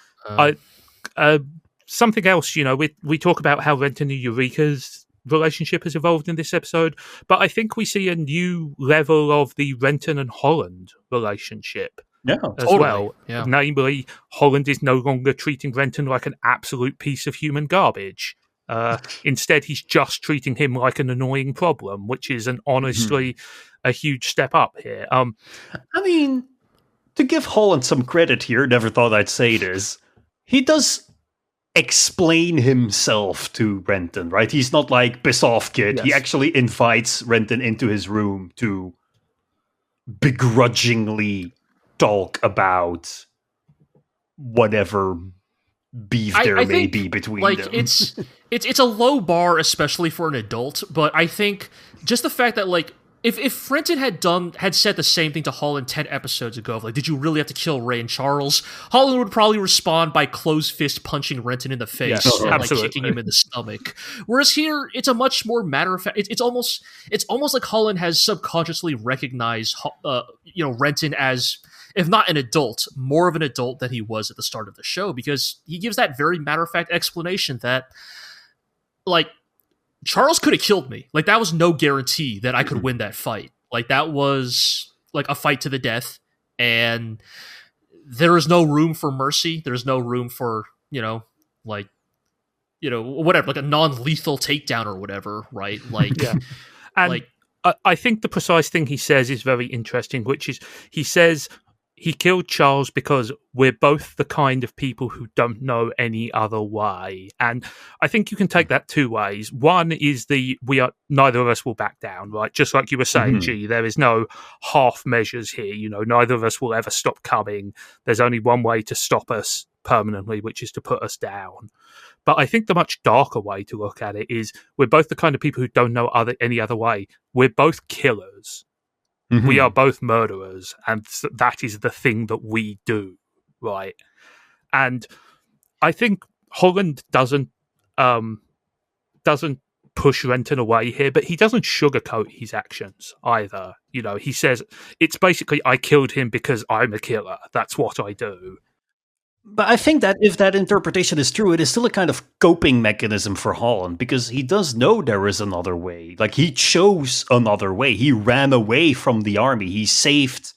Something else, we talk about how Renton and Eureka's relationship has evolved in this episode, but I think we see a new level of the Renton and Holland relationship. Yeah, as totally. well. Yeah. Namely, Holland is no longer treating Renton like an absolute piece of human garbage. Instead, he's just treating him like an annoying problem, which is honestly a huge step up here. I mean, to give Holland some credit here, never thought I'd say this, he does explain himself to Renton, right? He's not like, piss off, kid. Yes. He actually invites Renton into his room to begrudgingly talk about whatever beef there may think, be between like, them. It's a low bar, especially for an adult, but I think just the fact that, like, if Renton had said the same thing to Holland 10 episodes ago, of like, did you really have to kill Ray and Charles? Holland would probably respond by closed fist punching Renton in the face and like kicking him in the stomach. Whereas here, it's a much more matter of fact. It's almost like Holland has subconsciously recognized Renton as, if not an adult, more of an adult than he was at the start of the show, because he gives that very matter of fact explanation that, like, Charles could have killed me. Like, that was no guarantee that I could win that fight. Like, that was like a fight to the death, and there is no room for mercy. There's no room for, whatever, like a non-lethal takedown or whatever, right? Like, yeah. And like, I think the precise thing he says is very interesting, which is he says he killed Charles because we're both the kind of people who don't know any other way. And I think you can take that two ways. One is neither of us will back down, right? Just like you were saying, G, there is no half measures here. Neither of us will ever stop coming. There's only one way to stop us permanently, which is to put us down. But I think the much darker way to look at it is we're both the kind of people who don't know any other way. We're both killers. We are both murderers, and that is the thing that we do, right? And I think Holland doesn't push Renton away here, but he doesn't sugarcoat his actions either. He says it's basically, I killed him because I'm a killer. That's what I do. But I think that if that interpretation is true, it is still a kind of coping mechanism for Holland, because he does know there is another way. Like, he chose another way. He ran away from the army. He saved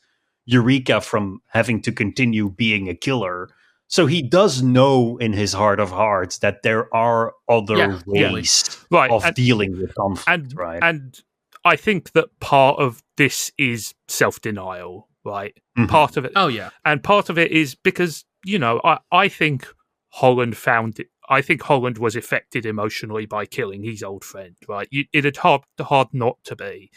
Eureka from having to continue being a killer. So he does know in his heart of hearts that there are other ways of dealing with conflict, right? And I think that part of this is self-denial, right? Part of it. Oh, yeah. And part of it is because, I think Holland found it. I think Holland was affected emotionally by killing his old friend, right? It had hard not to be.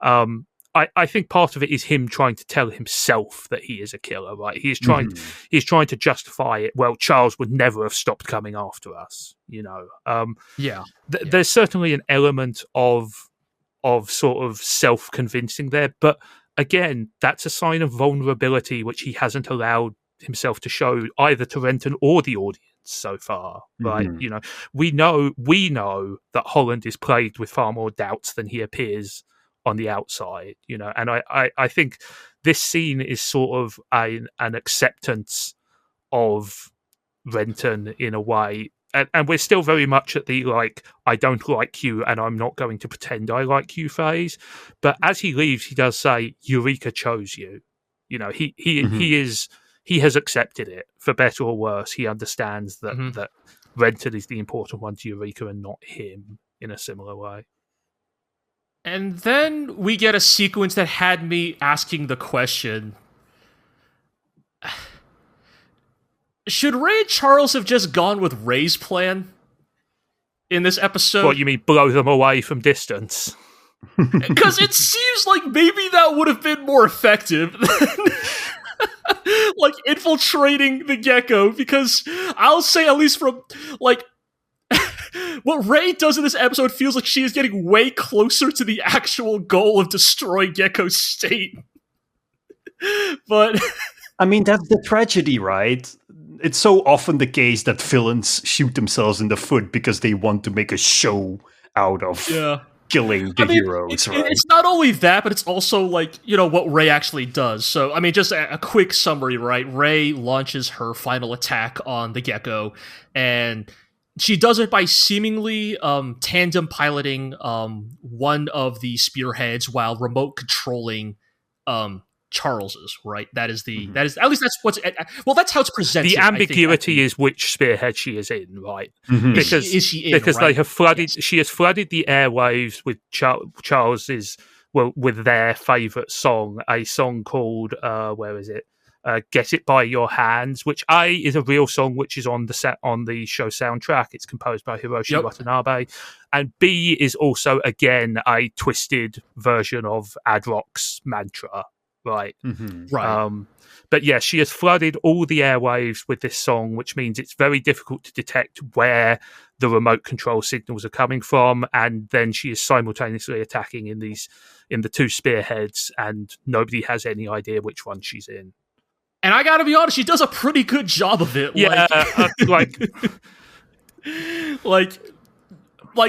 I think part of it is him trying to tell himself that he is a killer, right? He's trying to justify it. Well, Charles would never have stopped coming after us, There's certainly an element of sort of self-convincing there, but again, that's a sign of vulnerability which he hasn't allowed himself to show either to Renton or the audience so far, right? We know that Holland is plagued with far more doubts than he appears on the outside, and I think this scene is sort of an acceptance of Renton in a way, and we're still very much at the like, I don't like you and I'm not going to pretend I like you phase. But as he leaves, he does say, Eureka chose you. You know, he has accepted it, for better or worse. He understands that that Renton is the important one to Eureka and not him in a similar way. And then we get a sequence that had me asking the question, should Ray and Charles have just gone with Ray's plan in this episode? What, you mean blow them away from distance? Because it seems like maybe that would have been more effective than like infiltrating the gecko, because I'll say, at least from like what Ray does in this episode feels like she is getting way closer to the actual goal of destroying Gecko's state. But I mean, that's the tragedy, right? It's so often the case that villains shoot themselves in the foot because they want to make a show out of killing the heroes, right? It's not only that, but it's also like, you know, what Ray actually does. So, I mean, just a quick summary, right? Ray launches her final attack on the gecko, and she does it by seemingly tandem piloting one of the spearheads while remote controlling Charles's, right? That is at least that's what's that's how it's presented. The ambiguity is which spearhead she is in, right? Because is she in, because right? they have flooded. Yes. She has flooded the airwaves with Charles's, with their favorite song, a song called where is it? Get It By Your Hands, which is a real song which is on the show soundtrack. It's composed by Hiroshi Watanabe, and B is also again a twisted version of Ad Rock's Mantra. Right. Right. But yeah, she has flooded all the airwaves with this song, which means it's very difficult to detect where the remote control signals are coming from. And then she is simultaneously attacking in the two spearheads, and nobody has any idea which one she's in. And I gotta be honest, she does a pretty good job of it. Yeah, like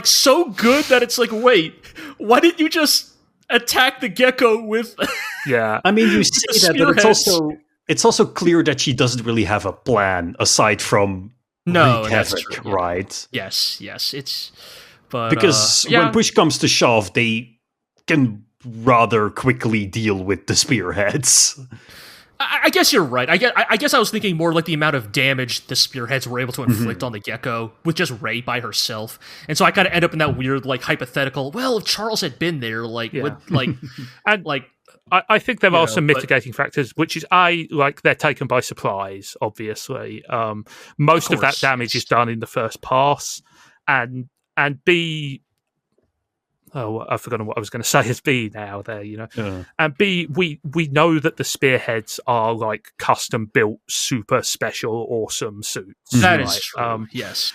so good that it's like, wait, why didn't you just attack the gecko with? Yeah, I mean, you say that, but it's also clear that she doesn't really have a plan aside from wreak havoc, right? Yes, it's because when push comes to shove, they can rather quickly deal with the spearheads. I guess you're right. I guess I was thinking more like the amount of damage the spearheads were able to inflict on the gecko with just Ray by herself, and so I kind of end up in that weird like hypothetical. Well, if Charles had been there, I think there are some mitigating factors, which is they're taken by surprise. Obviously, most of that damage is done in the first pass, and B. Oh, I've forgotten what I was going to say as B now there, you know. Yeah. And B, we know that the spearheads are like custom built, super special, awesome suits. That is true. Yes.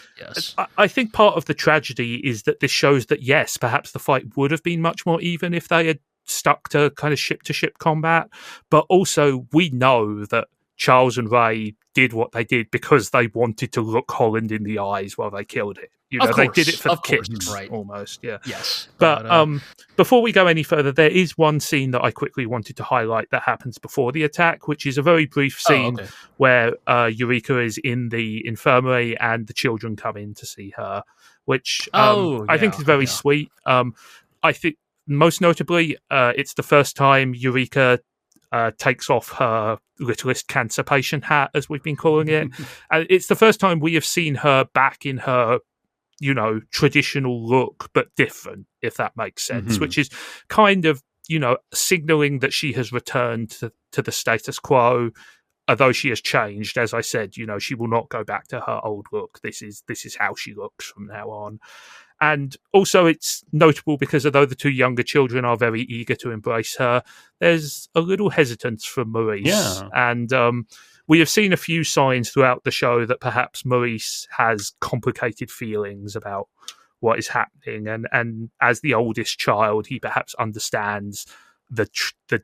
I think part of the tragedy is that this shows that, yes, perhaps the fight would have been much more even if they had stuck to kind of ship-to-ship combat. But also, we know that Charles and Ray did what they did because they wanted to look Holland in the eyes while they killed it. You know, they did it for the kicks, right. Almost, yeah. Yes. But before we go any further, there is one scene that I quickly wanted to highlight that happens before the attack, which is a very brief scene where Eureka is in the infirmary and the children come in to see her, which I think is very sweet. I think most notably, it's the first time Eureka takes off her littlest cancer patient hat, as we've been calling it. And it's the first time we have seen her back in her, you know, traditional look, but different, if that makes sense, which is kind of, you know, signaling that she has returned to the status quo, although she has changed. As I said, you know, she will not go back to her old look. This is how she looks from now on. And also it's notable because although the two younger children are very eager to embrace her, there's a little hesitance from Maurice. Yeah. And we have seen a few signs throughout the show that perhaps Maurice has complicated feelings about what is happening. And as the oldest child, he perhaps understands the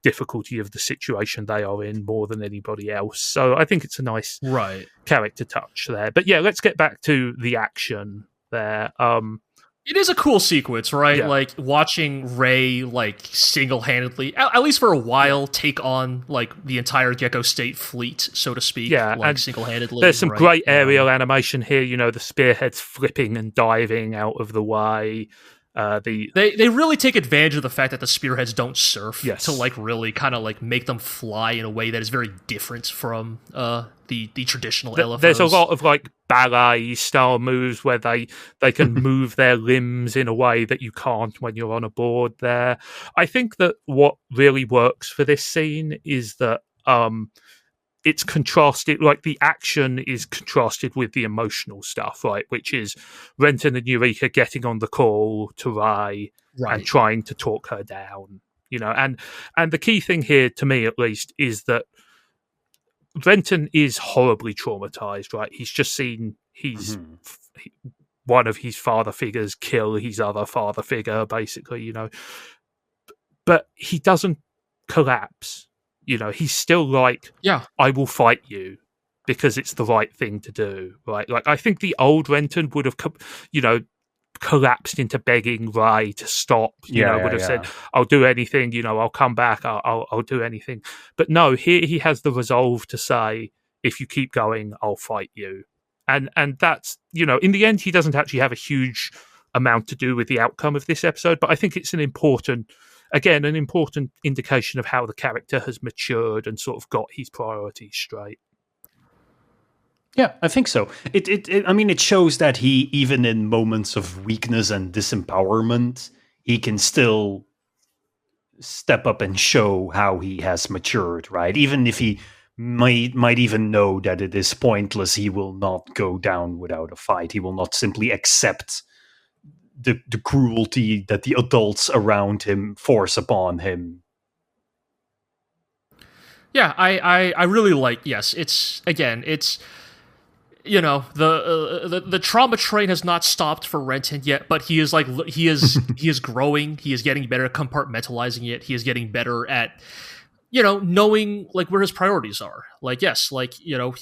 difficulty of the situation they are in more than anybody else. So I think it's a nice character touch there. But yeah, let's get back to the action there. It is a cool sequence, right? Yeah. Like watching Rey like single-handedly, at least for a while, take on like the entire Gecko State fleet, so to speak. Yeah, like and single-handedly. There's some right? great aerial animation here. You know, the spearheads flipping and diving out of the way. They really take advantage of the fact that the spearheads don't surf Yes. to like really kind of like make them fly in a way that is very different from the traditional LFOs. There's a lot of like ballet style moves where they can move their limbs in a way that you can't when you're on a board there. I think that what really works for this scene is that it's contrasted, like the action is contrasted with the emotional stuff, right? Which is Renton and Eureka getting on the call to Rey and trying to talk her down, you know. And the key thing here, to me at least, is that Renton is horribly traumatized, right? He's just seen one of his father figures kill his other father figure, basically, you know. But he doesn't collapse. You know, he's still like, I will fight you because it's the right thing to do, right? Like, I think the old Renton would have, you know, collapsed into begging Rey to stop. You know, would have said, "I'll do anything. You know, I'll come back. I'll do anything." But no, here he has the resolve to say, "If you keep going, I'll fight you." And that's, you know, in the end, he doesn't actually have a huge amount to do with the outcome of this episode, but I think it's an important indication of how the character has matured and sort of got his priorities straight. Yeah, I think so. I mean, it shows that he, even in moments of weakness and disempowerment, he can still step up and show how he has matured, right? Even if he might even know that it is pointless, he will not go down without a fight. He will not simply accept the cruelty that the adults around him force upon him. Yeah, I really like. Yes, it's you know, the trauma train has not stopped for Renton yet, but he is growing. He is getting better at compartmentalizing it. He is getting better at, you know, knowing like where his priorities are. Like, yes, like, you know,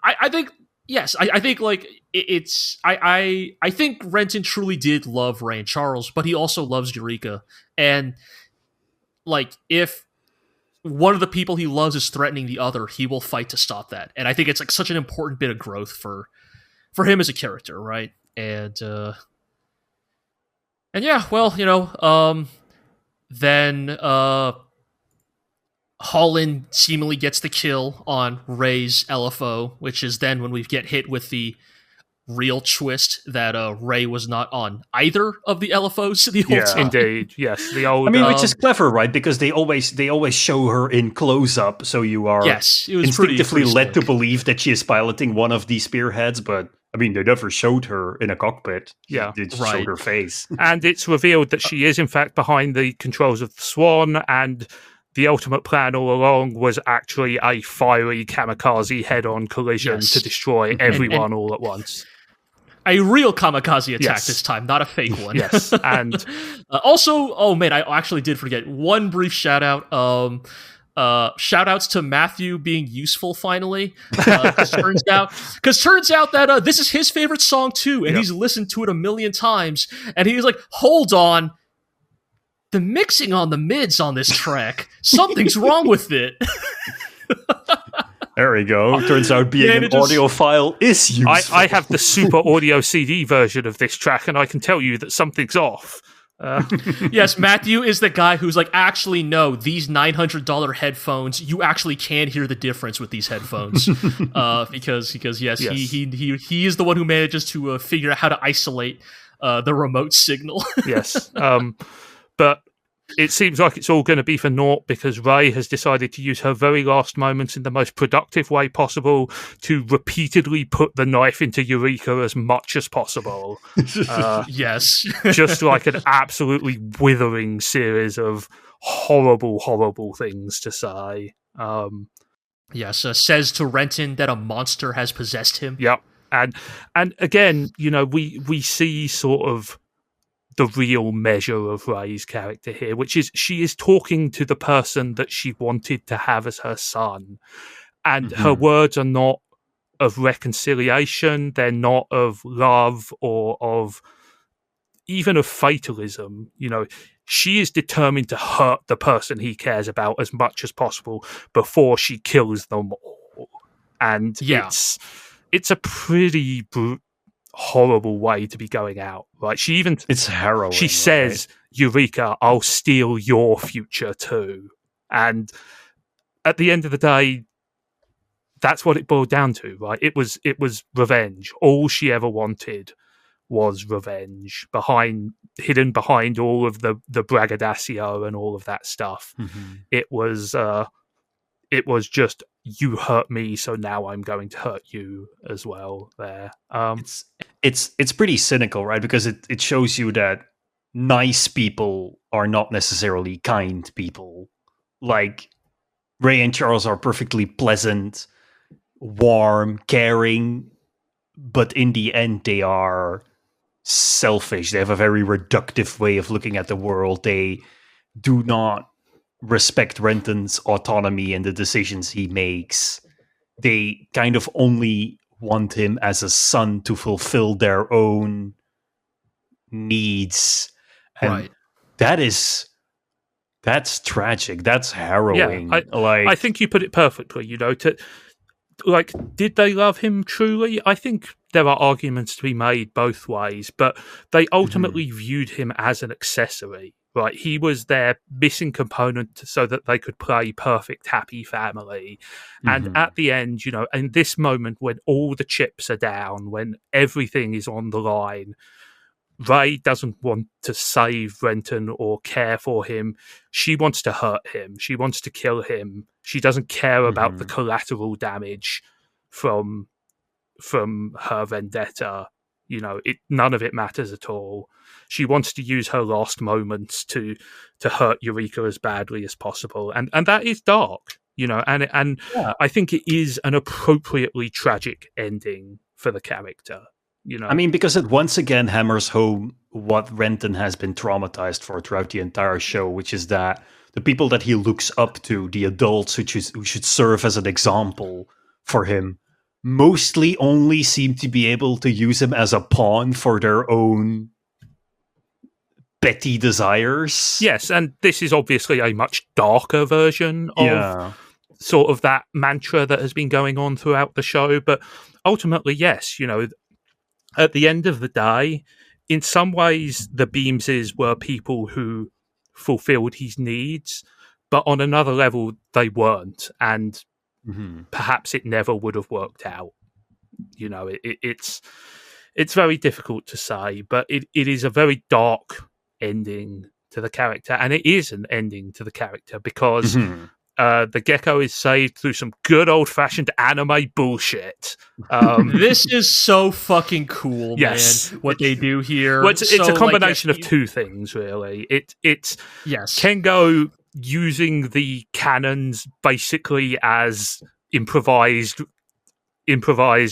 I think. Yes, I think like I think Renton truly did love Rey and Charles, but he also loves Eureka. And like, if one of the people he loves is threatening the other, he will fight to stop that. And I think it's like such an important bit of growth for him as a character, right? And yeah, well, you know, then Holland seemingly gets the kill on Rey's LFO, which is then when we get hit with the real twist that Rey was not on either of the LFOs the whole time. Indeed, yes. The old, I mean, which is clever, right? Because they always show her in close up, so you are instinctively led to believe that she is piloting one of these spearheads. But I mean, they never showed her in a cockpit. Yeah, they just showed her face, and it's revealed that she is in fact behind the controls of the Swan, and the ultimate plan all along was actually a fiery kamikaze head-on collision to destroy everyone all at once. A real kamikaze attack this time, not a fake one. Yes, and also, oh man, I actually did forget one brief shout-out. Shout-outs to Matthew being useful finally. Because turns out that this is his favorite song too, and he's listened to it a million times, and he's like, hold on. The mixing on the mids on this track, something's wrong with it. There we go. Turns out being an audiophile is useful. I have the super audio CD version of this track, and I can tell you that something's off. Yes, Matthew is the guy who's like, actually, no, these $900 headphones, you actually can hear the difference with these headphones. Because yes, he is the one who manages to figure out how to isolate the remote signal. Yes. But it seems like it's all going to be for naught because Rey has decided to use her very last moments in the most productive way possible to repeatedly put the knife into Eureka as much as possible. Yes. Just like an absolutely withering series of horrible, horrible things to say. Yes, says to Renton that a monster has possessed him. Yep. And again, you know, we see sort of the real measure of Rey's character here, which is she is talking to the person that she wanted to have as her son. And her words are not of reconciliation. They're not of love or of even of fatalism. She is determined to hurt the person he cares about as much as possible before she kills them all. And it's a pretty horrible way to be going out, right? It's harrowing. She says, right? Eureka, I'll steal your future too. And at the end of the day, that's what it boiled down to, right? It was revenge. All she ever wanted was revenge, hidden behind all of the braggadocio and all of that stuff. It was just, you hurt me, so now I'm going to hurt you as well. There, it's pretty cynical, right? Because it shows you that nice people are not necessarily kind people. Like Ray and Charles are perfectly pleasant, warm, caring, but in the end they are selfish. They have a very reductive way of looking at the world. They do not respect Renton's autonomy and the decisions he makes. They kind of only want him as a son to fulfill their own needs. And that's tragic. That's harrowing. Yeah, I think you put it perfectly, did they love him truly? I think there are arguments to be made both ways, but they ultimately viewed him as an accessory, right? He was their missing component so that they could play perfect, happy family. And at the end, in this moment when all the chips are down, when everything is on the line, Ray doesn't want to save Renton or care for him. She wants to hurt him. She wants to kill him. She doesn't care about the collateral damage from her vendetta. None of it matters at all. She wants to use her last moments to hurt Eureka as badly as possible, and that is dark. And I think it is an appropriately tragic ending for the character. I mean, because it once again hammers home what Renton has been traumatized for throughout the entire show, which is that the people that he looks up to, the adults who should serve as an example for him, mostly only seem to be able to use him as a pawn for their own petty desires. Yes, and this is obviously a much darker version of sort of that mantra that has been going on throughout the show. But ultimately, yes, at the end of the day, in some ways, the Beamses were people who fulfilled his needs, but on another level, they weren't. And perhaps it never would have worked out. It's very difficult to say, but it is a very dark ending to the character. And it is an ending to the character because the gecko is saved through some good old-fashioned anime bullshit. This is so fucking cool, man, what they do here. Well, it's a combination of two things, really. It's Kengo using the cannons basically as improvised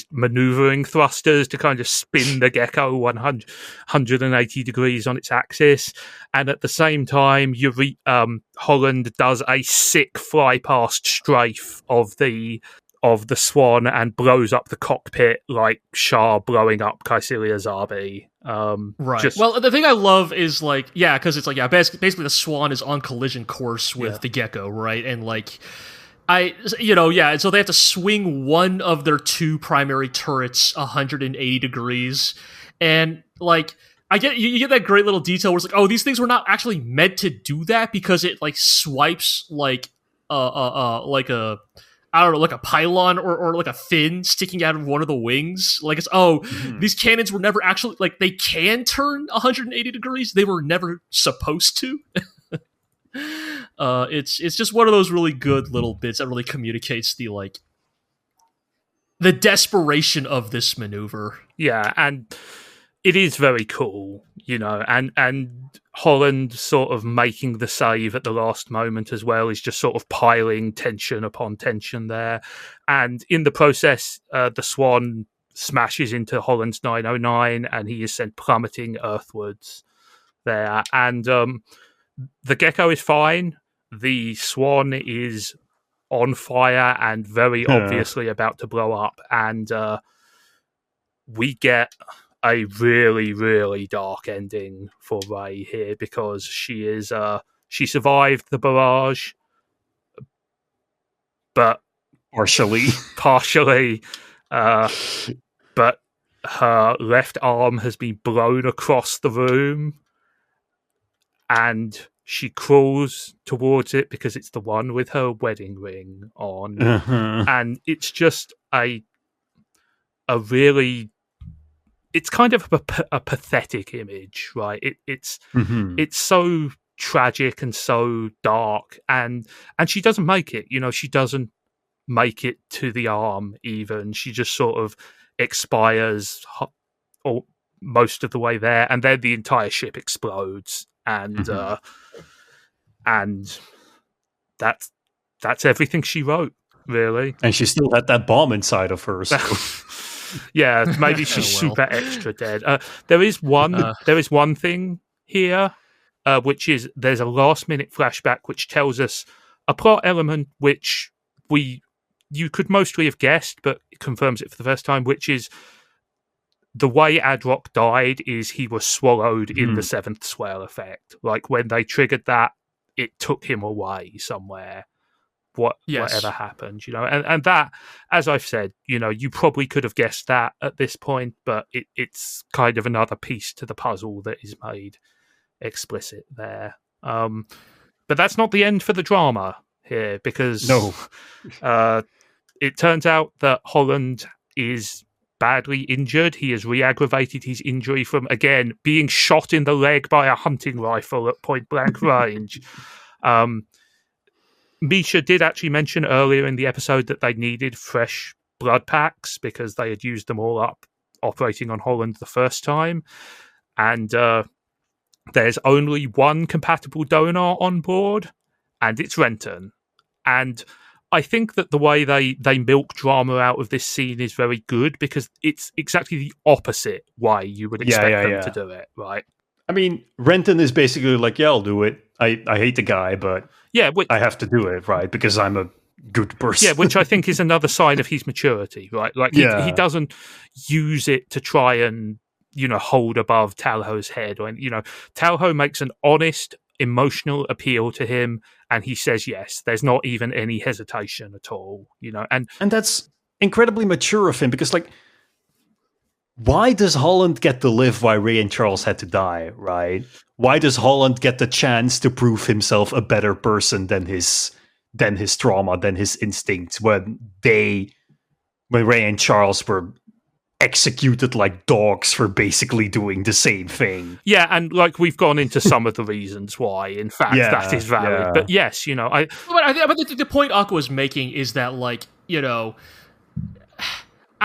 maneuvering thrusters to kind of spin the gecko 180 degrees on its axis, and at the same time Holland does a sick fly past strafe of the swan and blows up the cockpit like Shah blowing up Kaisilia Zabi. Right. Well, the thing I love is because it's basically the swan is on collision course with the gecko, right? And so they have to swing one of their two primary turrets 180 degrees. And I get you get that great little detail where it's these things were not actually meant to do that because it swipes like a pylon or like a fin sticking out of one of the wings. These cannons were never actually they can turn 180 degrees. They were never supposed to. It's just one of those really good little bits that really communicates the desperation of this maneuver. Yeah, and it is very cool, and Holland sort of making the save at the last moment as well is just sort of piling tension upon tension there. And in the process, the Swan smashes into Holland's 909 and he is sent plummeting earthwards there. And the gecko is fine. The Swan is on fire and very obviously about to blow up. And we get a really, really dark ending for Rey here, because she survived the barrage, but partially, but her left arm has been blown across the room, and she crawls towards it because it's the one with her wedding ring on, and it's just a really, it's kind of a pathetic image, right? It's so tragic and so dark, and she doesn't make it. She doesn't make it to the arm even. She just sort of expires or most of the way there, and then the entire ship explodes, and that's everything she wrote, really. And she still had that bomb inside of her. So. Yeah, maybe she's super extra dead. There is one thing here, which is there's a last minute flashback which tells us a plot element which you could mostly have guessed, but it confirms it for the first time, which is the way Adrock died is he was swallowed in the seventh swell effect. Like when they triggered that, it took him away somewhere. Whatever happened, and that, as I've said, you probably could have guessed that at this point, but it's kind of another piece to the puzzle that is made explicit there. But that's not the end for the drama here, because it turns out that Holland is badly injured. He has re-aggravated his injury from, again, being shot in the leg by a hunting rifle at point blank range. Misha did actually mention earlier in the episode that they needed fresh blood packs because they had used them all up operating on Holland the first time. And there's only one compatible donor on board, and it's Renton. And I think that the way they milk drama out of this scene is very good, because it's exactly the opposite way you would expect them to do it, right? I mean, Renton is basically like, yeah, I'll do it. I hate the guy, but I have to do it, right? Because I'm a good person. Yeah, which I think is another sign of his maturity, right? Like he doesn't use it to try and, hold above Talho's head. Or, Talho makes an honest, emotional appeal to him, and he says yes. There's not even any hesitation at all, And that's incredibly mature of him, because, like, why does Holland get to live while Rey and Charles had to die, right? Why does Holland get the chance to prove himself a better person than his trauma, than his instincts, when Rey and Charles were executed like dogs for basically doing the same thing? Yeah, and like we've gone into some of the reasons why, in fact, that is valid. Yeah. But yes, But the point Aqua was making is that, like,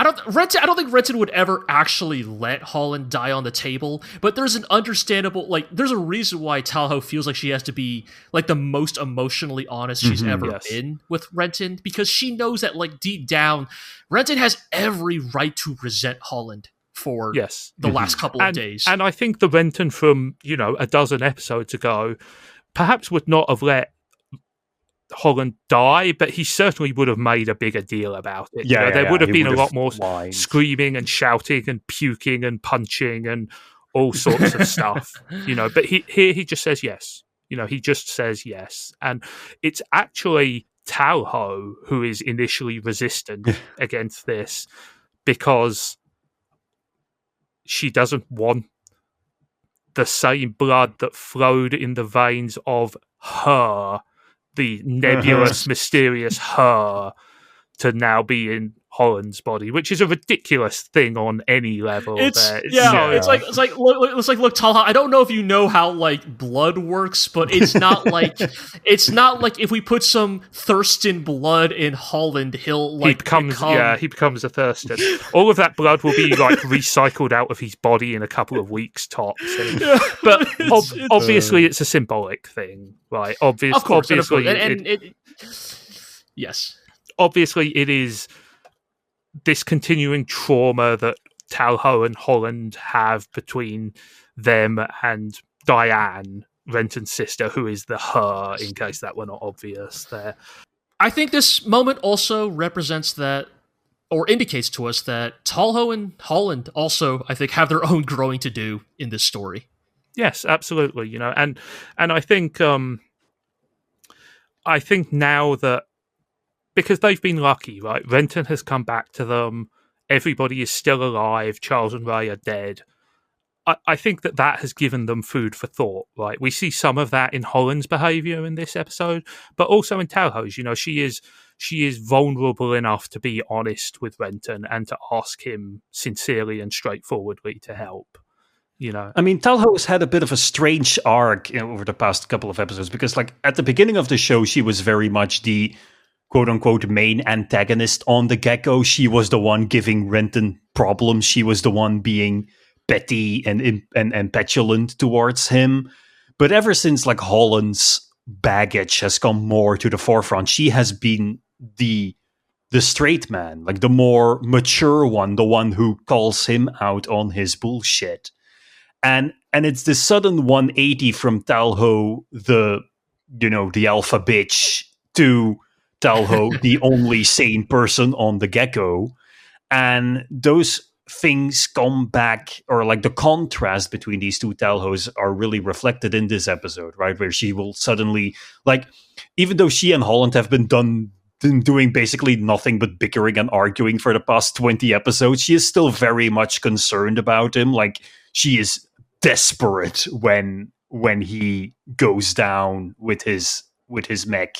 I don't think Renton would ever actually let Holland die on the table, but there's an understandable, like, there's a reason why Talho feels like she has to be, like, the most emotionally honest she's ever been with Renton, because she knows that, like, deep down, Renton has every right to resent Holland for the last couple of days. And I think the Renton from, a dozen episodes ago perhaps would not have let Holland die, but he certainly would have made a bigger deal about it. There would have been a lot more screaming and shouting and puking and punching and all sorts of stuff, But he just says yes. He just says yes, and it's actually Talho who is initially resistant against this, because she doesn't want the same blood that flowed in the veins of her, the nebulous, mysterious her, to now be in Holland's body, which is a ridiculous thing on any level. It's like look, Talha, I don't know if you know how, like, blood works, but it's not like if we put some Thurston blood in Holland, he becomes a Thurston. All of that blood will be, like, recycled out of his body in a couple of weeks tops. But obviously, it's a symbolic thing, right? Obviously, yes. Obviously, it is this continuing trauma that Talho and Holland have between them and Diane, Renton's sister, who is the her, in case that were not obvious there. I think this moment also represents that or indicates to us that Talho and Holland also, I think, have their own growing to do in this story. Yes, absolutely. And I think now that, because they've been lucky, right? Renton has come back to them. Everybody is still alive. Charles and Ray are dead. I think that has given them food for thought, right? We see some of that in Holland's behavior in this episode, but also in Talho's. She is vulnerable enough to be honest with Renton and to ask him sincerely and straightforwardly to help. I mean, Talho has had a bit of a strange arc over the past couple of episodes, because like at the beginning of the show, she was very much the quote-unquote main antagonist on the Gecko. She was the one giving Renton problems. She was the one being petty and petulant towards him. But ever since like Holland's baggage has come more to the forefront, she has been the straight man, like the more mature one, the one who calls him out on his bullshit. And it's this sudden 180 from Talho, the alpha bitch, to Talho, the only sane person on the Gecko. And those things come back, or like the contrast between these two Talhos are really reflected in this episode, right? Where she will suddenly, like, even though she and Holland have been doing basically nothing but bickering and arguing for the past 20 episodes, she is still very much concerned about him. Like, she is desperate when he goes down with his mech,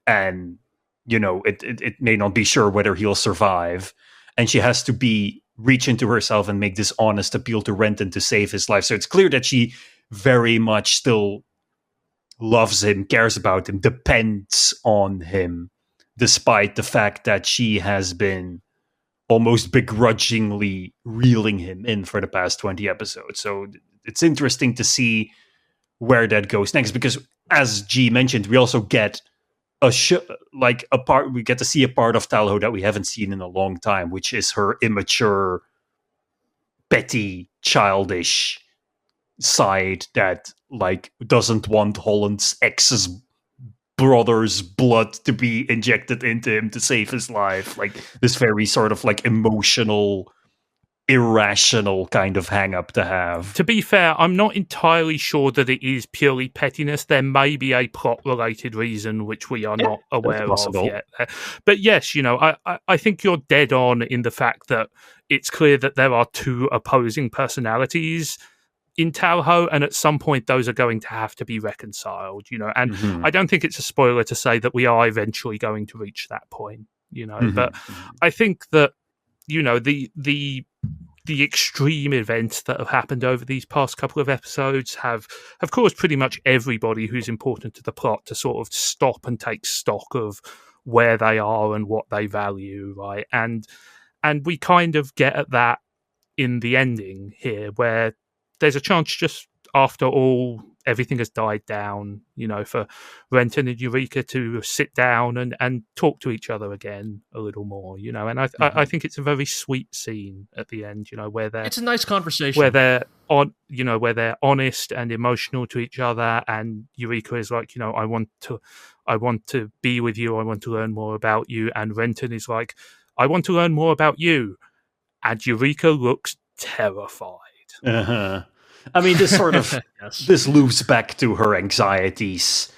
and it may not be sure whether he'll survive, and she has to reach into herself and make this honest appeal to Renton to save his life. So it's clear that she very much still loves him, cares about him, depends on him, despite the fact that she has been almost begrudgingly reeling him in for the past 20 episodes. So it's interesting to see where that goes next, because as G mentioned, we also get we get to see a part of Talho that we haven't seen in a long time, which is her immature, petty, childish side that like doesn't want Holland's ex's brother's blood to be injected into him to save his life. Like this very sort of like emotional, irrational kind of hang up to have. To be fair, I'm not entirely sure that it is purely pettiness. There may be a plot-related reason which we are not aware of yet. But yes, I think you're dead on in the fact that it's clear that there are two opposing personalities in Talho, and at some point those are going to have to be reconciled, and I don't think it's a spoiler to say that we are eventually going to reach that point, but I think that, the extreme events that have happened over these past couple of episodes have caused pretty much everybody who's important to the plot to sort of stop and take stock of where they are and what they value, right? And we kind of get at that in the ending here, where there's a chance, just after all everything has died down, for Renton and Eureka to sit down and talk to each other again a little more, and I think it's a very sweet scene at the end, where it's a nice conversation, where they're where they're honest and emotional to each other, and Eureka is like, I want to be with you, I want to learn more about you, and Renton is like, I want to learn more about you, and Eureka looks terrified. I mean, this sort of this loops back to her anxieties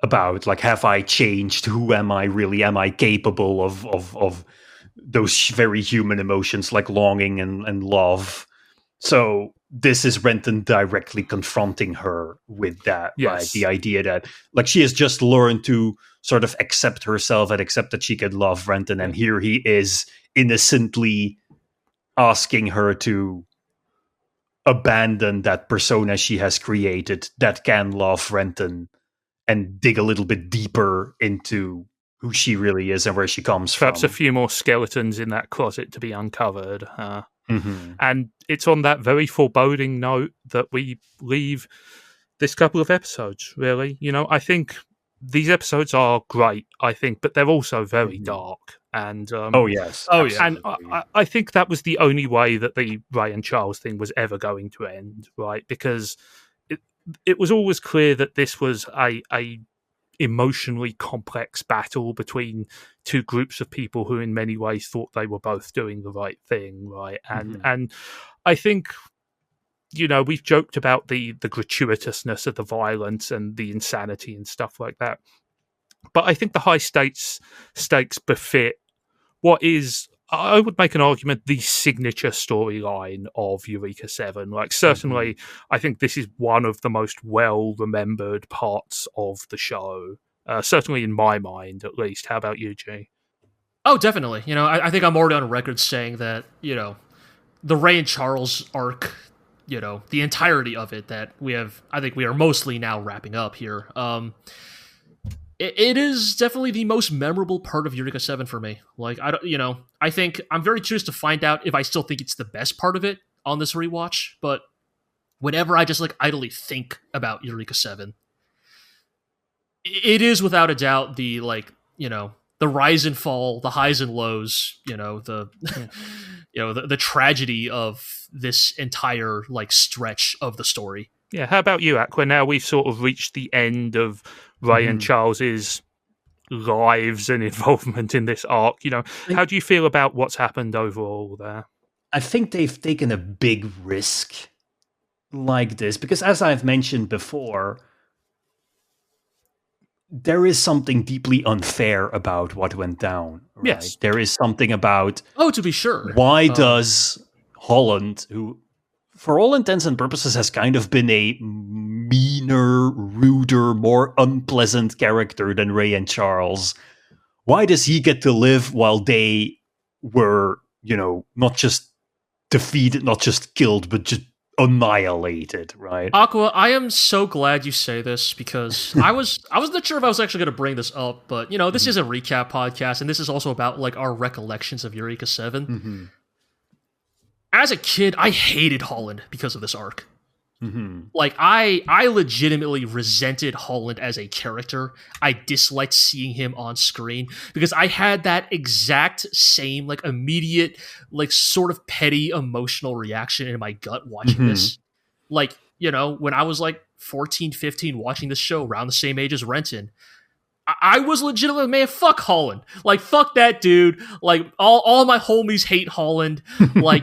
about, like, have I changed? Who am I really? Am I capable of those very human emotions like longing and love? So this is Renton directly confronting her with that, right? The idea that, like, she has just learned to sort of accept herself and accept that she can love Renton, and here he is innocently asking her to abandon that persona she has created that can love Renton and dig a little bit deeper into who she really is and where she comes from. Perhaps a few more skeletons in that closet to be uncovered. And it's on that very foreboding note that we leave this couple of episodes, really. I think these episodes are great, but they're also very dark. And and I think that was the only way that the Ray and Charles thing was ever going to end, right? Because it was always clear that this was a emotionally complex battle between two groups of people who in many ways thought they were both doing the right thing, right? And I think, we've joked about the gratuitousness of the violence and the insanity and stuff like that, but I think the high stakes befit what is, I would make an argument, the signature storyline of Eureka 7. Like, certainly, I think this is one of the most well-remembered parts of the show. Certainly in my mind, at least. How about you, G? Oh, definitely. I think I'm already on record saying that, the Ray and Charles arc, the entirety of it that I think we are mostly now wrapping up here. It is definitely the most memorable part of Eureka 7 for me. Like, I think I'm very curious to find out if I still think it's the best part of it on this rewatch, but whenever I just idly think about Eureka 7, it is without a doubt the the rise and fall, the highs and lows, the the tragedy of this entire stretch of the story. Yeah, how about you, Aqua? Now we've sort of reached the end of Ray and Charles's lives and involvement in this arc. How do you feel about what's happened overall there? I think they've taken a big risk like this because, as I've mentioned before, there is something deeply unfair about what went down. Right? Yes. There is something about... Oh, to be sure. Why does Holland, who for all intents and purposes has kind of been a meaner, ruder, more unpleasant character than Ray and Charles, why does he get to live while they were, not just defeated, not just killed, but just annihilated, right? Aqua, I am so glad you say this because I wasn't sure if I was actually going to bring this up, but this is a recap podcast, and this is also about our recollections of Eureka 7. As a kid, I hated Holland because of this arc. I legitimately resented Holland as a character. I disliked seeing him on screen because I had that exact same immediate sort of petty emotional reaction in my gut watching this. When I was 14, 15 watching this show around the same age as Renton, I was legitimately, man, fuck Holland. Fuck that dude. All my homies hate Holland.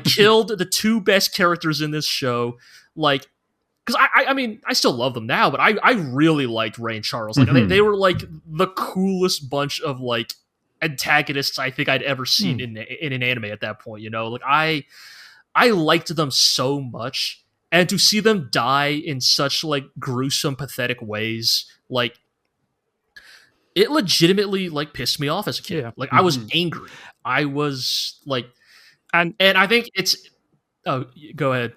Killed the two best characters in this show. Because I still love them now, but I really liked Ray and Charles. They were the coolest bunch of antagonists I think I'd ever seen in an anime at that point. I liked them so much, and to see them die in such gruesome, pathetic ways, it legitimately pissed me off as a kid. I was angry. I was and I think it's. Oh, go ahead.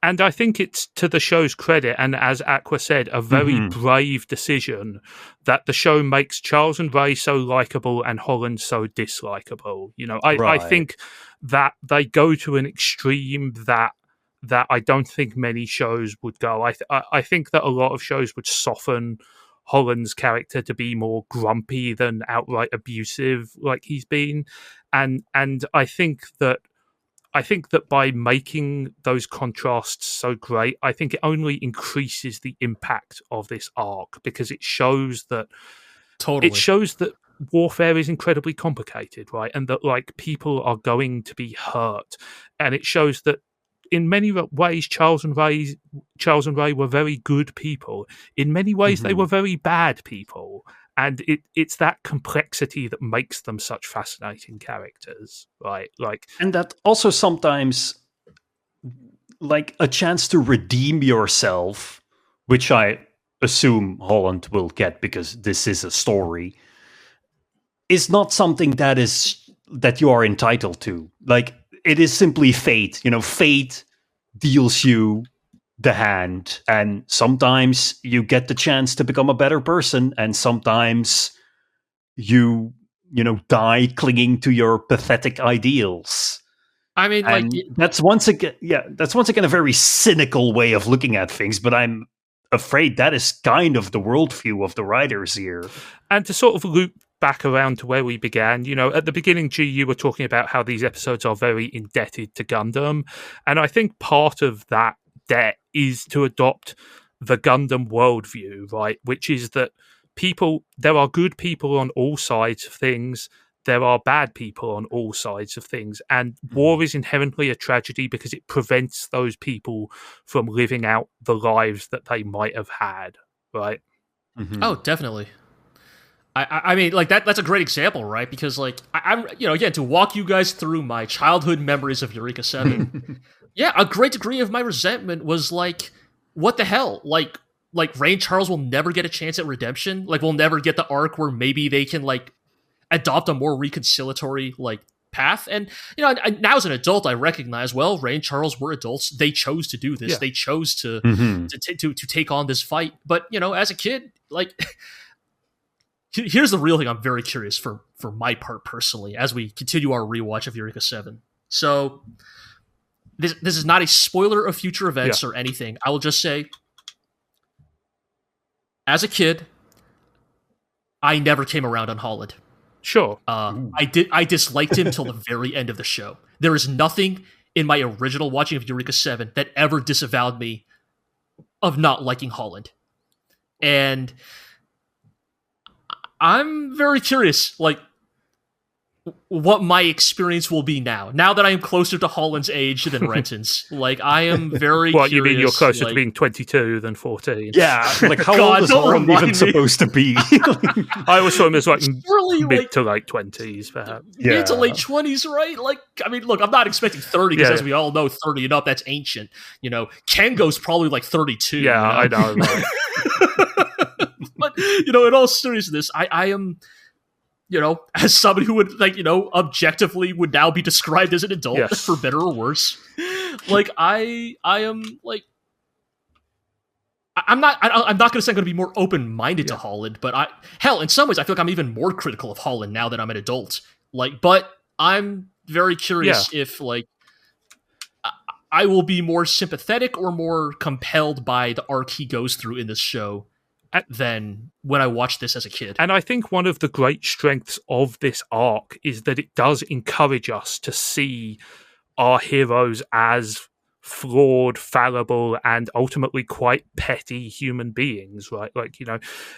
And I think it's to the show's credit, and as Aqua said, a very brave decision that the show makes Charles and Ray so likable and Holland so dislikable. I think that they go to an extreme that I don't think many shows would go. I think that a lot of shows would soften Holland's character to be more grumpy than outright abusive like he's been. And I think that by making those contrasts so great, I think it only increases the impact of this arc because it shows that warfare is incredibly complicated, right? And that people are going to be hurt. And it shows that in many ways, Charles and Ray were very good people. In many ways, they were very bad people. And it's that complexity that makes them such fascinating characters, right? And that also sometimes, a chance to redeem yourself, which I assume Holland will get because this is a story, is not something that you are entitled to. It is simply fate. Fate deals you the hand, and sometimes you get the chance to become a better person, and sometimes you die clinging to your pathetic ideals. That's once again a very cynical way of looking at things, but I'm afraid that is kind of the worldview of the writers here. And to sort of loop back around to where we began, at the beginning, G, you were talking about how these episodes are very indebted to Gundam, and I think part of that debt is to adopt the Gundam worldview, right? Which is that, the show makes Charles and Ray so likable and Holland so dislikable. I think that a lot of shows would soften Holland's character to be more grumpy than outright abusive like he's been. And I think that by making those contrasts so great, I think it only increases the impact of this arc because it shows that there are good people on all sides of things. There are bad people on all sides of things, and war is inherently a tragedy because it prevents those people from living out the lives that they might have had, right? Mm-hmm. Oh, definitely. I mean, like that's a great example, right? Because like I'm, again, to walk you guys through my childhood memories of Eureka 7, yeah, a great degree of my resentment was like, what the hell, like Rain Charles will never get a chance at redemption. Like we'll never get the arc where maybe they can like adopt a more reconciliatory like path. And now as an adult, I recognize, well, Rain Charles were adults. They chose to do this. Yeah. They chose to Mm-hmm. to take on this fight. But as a kid, like. Here's the real thing I'm very curious for my part personally as we continue our rewatch of Eureka 7. So this is not a spoiler of future events or anything. I will just say, as a kid, I never came around on Holland. Sure. I disliked him till the very end of the show. There is nothing in my original watching of Eureka 7 that ever disavowed me of not liking Holland. And I'm very curious, like, what my experience will be now that I am closer to Holland's age than Renton's. Like, I am very What, curious. you mean you're closer to being 22 than 14? Yeah, like how God, old is don't Holland remind even me. supposed to be? I always saw him as like Really, mid like, to late 20s, perhaps. mid to late 20s, right? Like, I mean, look, I'm not expecting 30, because Yeah. as we all know, 30 and up, that's ancient. Kengo's probably like 32. Yeah, I know. Right? But, in all seriousness, I am... as somebody who would objectively would now be described as an adult, Yes. for better or worse, like I am like, I'm not going to say I'm going to be more open-minded to Holland, but in some ways I feel like I'm even more critical of Holland now that I'm an adult. Like, but I'm very curious if like I will be more sympathetic or more compelled by the arc he goes through in this show than when I watched this as a kid. And I think one of the great strengths of this arc is that it does encourage us to see our heroes as flawed, fallible, and ultimately quite petty human beings, right? Like,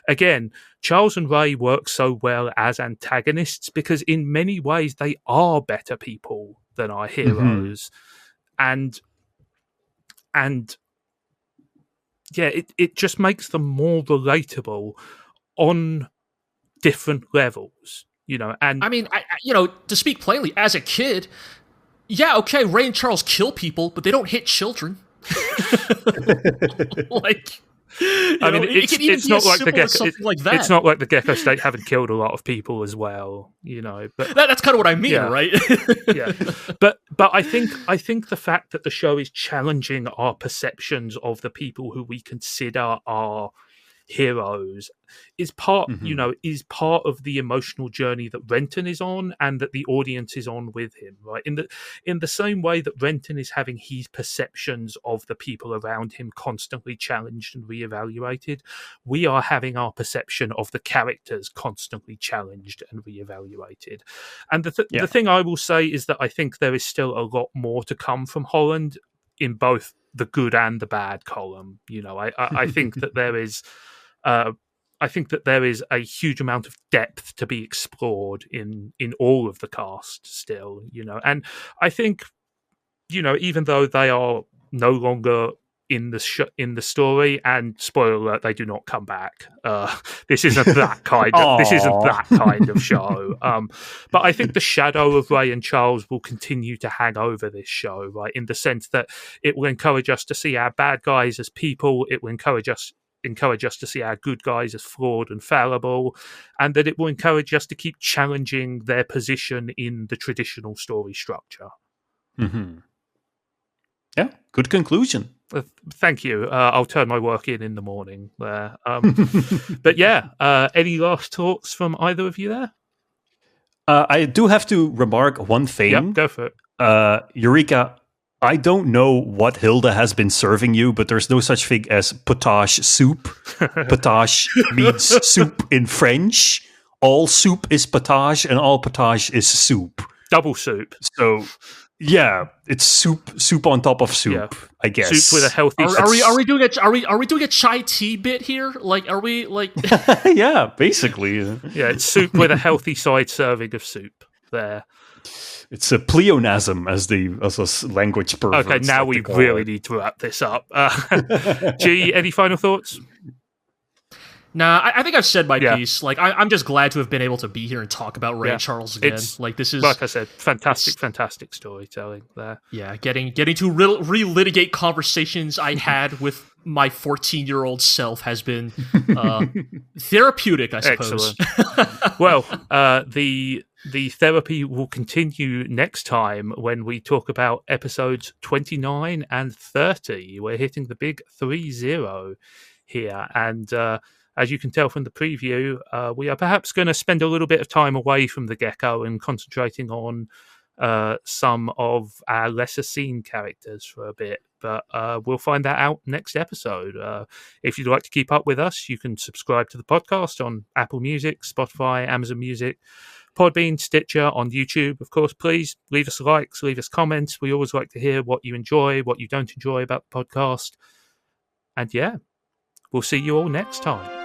again, Charles and Ray work so well as antagonists because in many ways they are better people than our heroes. And yeah, it just makes them more relatable on different levels, and I mean, to speak plainly, as a kid, yeah, okay, Ray and Charles kill people, but they don't hit children. Like, it's not like the Gecko. Like that. It's not like the Gecko State haven't killed a lot of people as well, But that's kind of what I mean, right? Yeah, but I think the fact that the show is challenging our perceptions of the people who we consider our heroes is part of the emotional journey that Renton is on and that the audience is on with him, right? In the same way that Renton is having his perceptions of the people around him constantly challenged and reevaluated, we are having our perception of the characters constantly challenged and reevaluated. And the thing I will say is that I think there is still a lot more to come from Holland in both the good and the bad column. I think that there is I think that there is a huge amount of depth to be explored in all of the cast still, and I think, even though they are no longer in the story, and spoiler alert, they do not come back. This isn't that kind of this isn't that kind of show. But I think the shadow of Ray and Charles will continue to hang over this show, right? In the sense that it will encourage us to see our bad guys as people. It will encourage us to see our good guys as flawed and fallible, and that it will encourage us to keep challenging their position in the traditional story structure. Mm-hmm. Yeah, good conclusion. Thank you. I'll turn my work in the morning there. But yeah, any last thoughts from either of you there? I do have to remark one thing. Yep, go for it. Eureka, I don't know what Hilda has been serving you, but there's no such thing as potage soup. Potage means soup in French. All soup is potage, and all potage is soup. Double soup. So, Yeah, it's soup on top of soup, Yeah. I guess. Soup with a healthy. Are we doing a chai tea bit here? Like, are we like? Yeah, basically. Yeah, it's soup with a healthy side serving of soup. There. It's a pleonasm, as us language perverts. Okay, now we really need to wrap this up. G, any final thoughts? Nah, I think I've said my piece. Like, I'm just glad to have been able to be here and talk about Ray Charles again. Like, this is, like I said, fantastic storytelling there. Yeah, getting to relitigate conversations I had with my 14-year-old self has been therapeutic, I suppose. Excellent. Well, the therapy will continue next time when we talk about episodes 29 and 30. We're hitting the big 30 here, and as you can tell from the preview, we are perhaps going to spend a little bit of time away from the Gecko and concentrating on some of our lesser seen characters for a bit. But we'll find that out next episode. If you'd like to keep up with us, you can subscribe to the podcast on Apple Music, Spotify, Amazon Music, Podbean, Stitcher, on YouTube. Of course, please leave us likes, leave us comments. We always like to hear what you enjoy, what you don't enjoy about the podcast. And yeah, we'll see you all next time.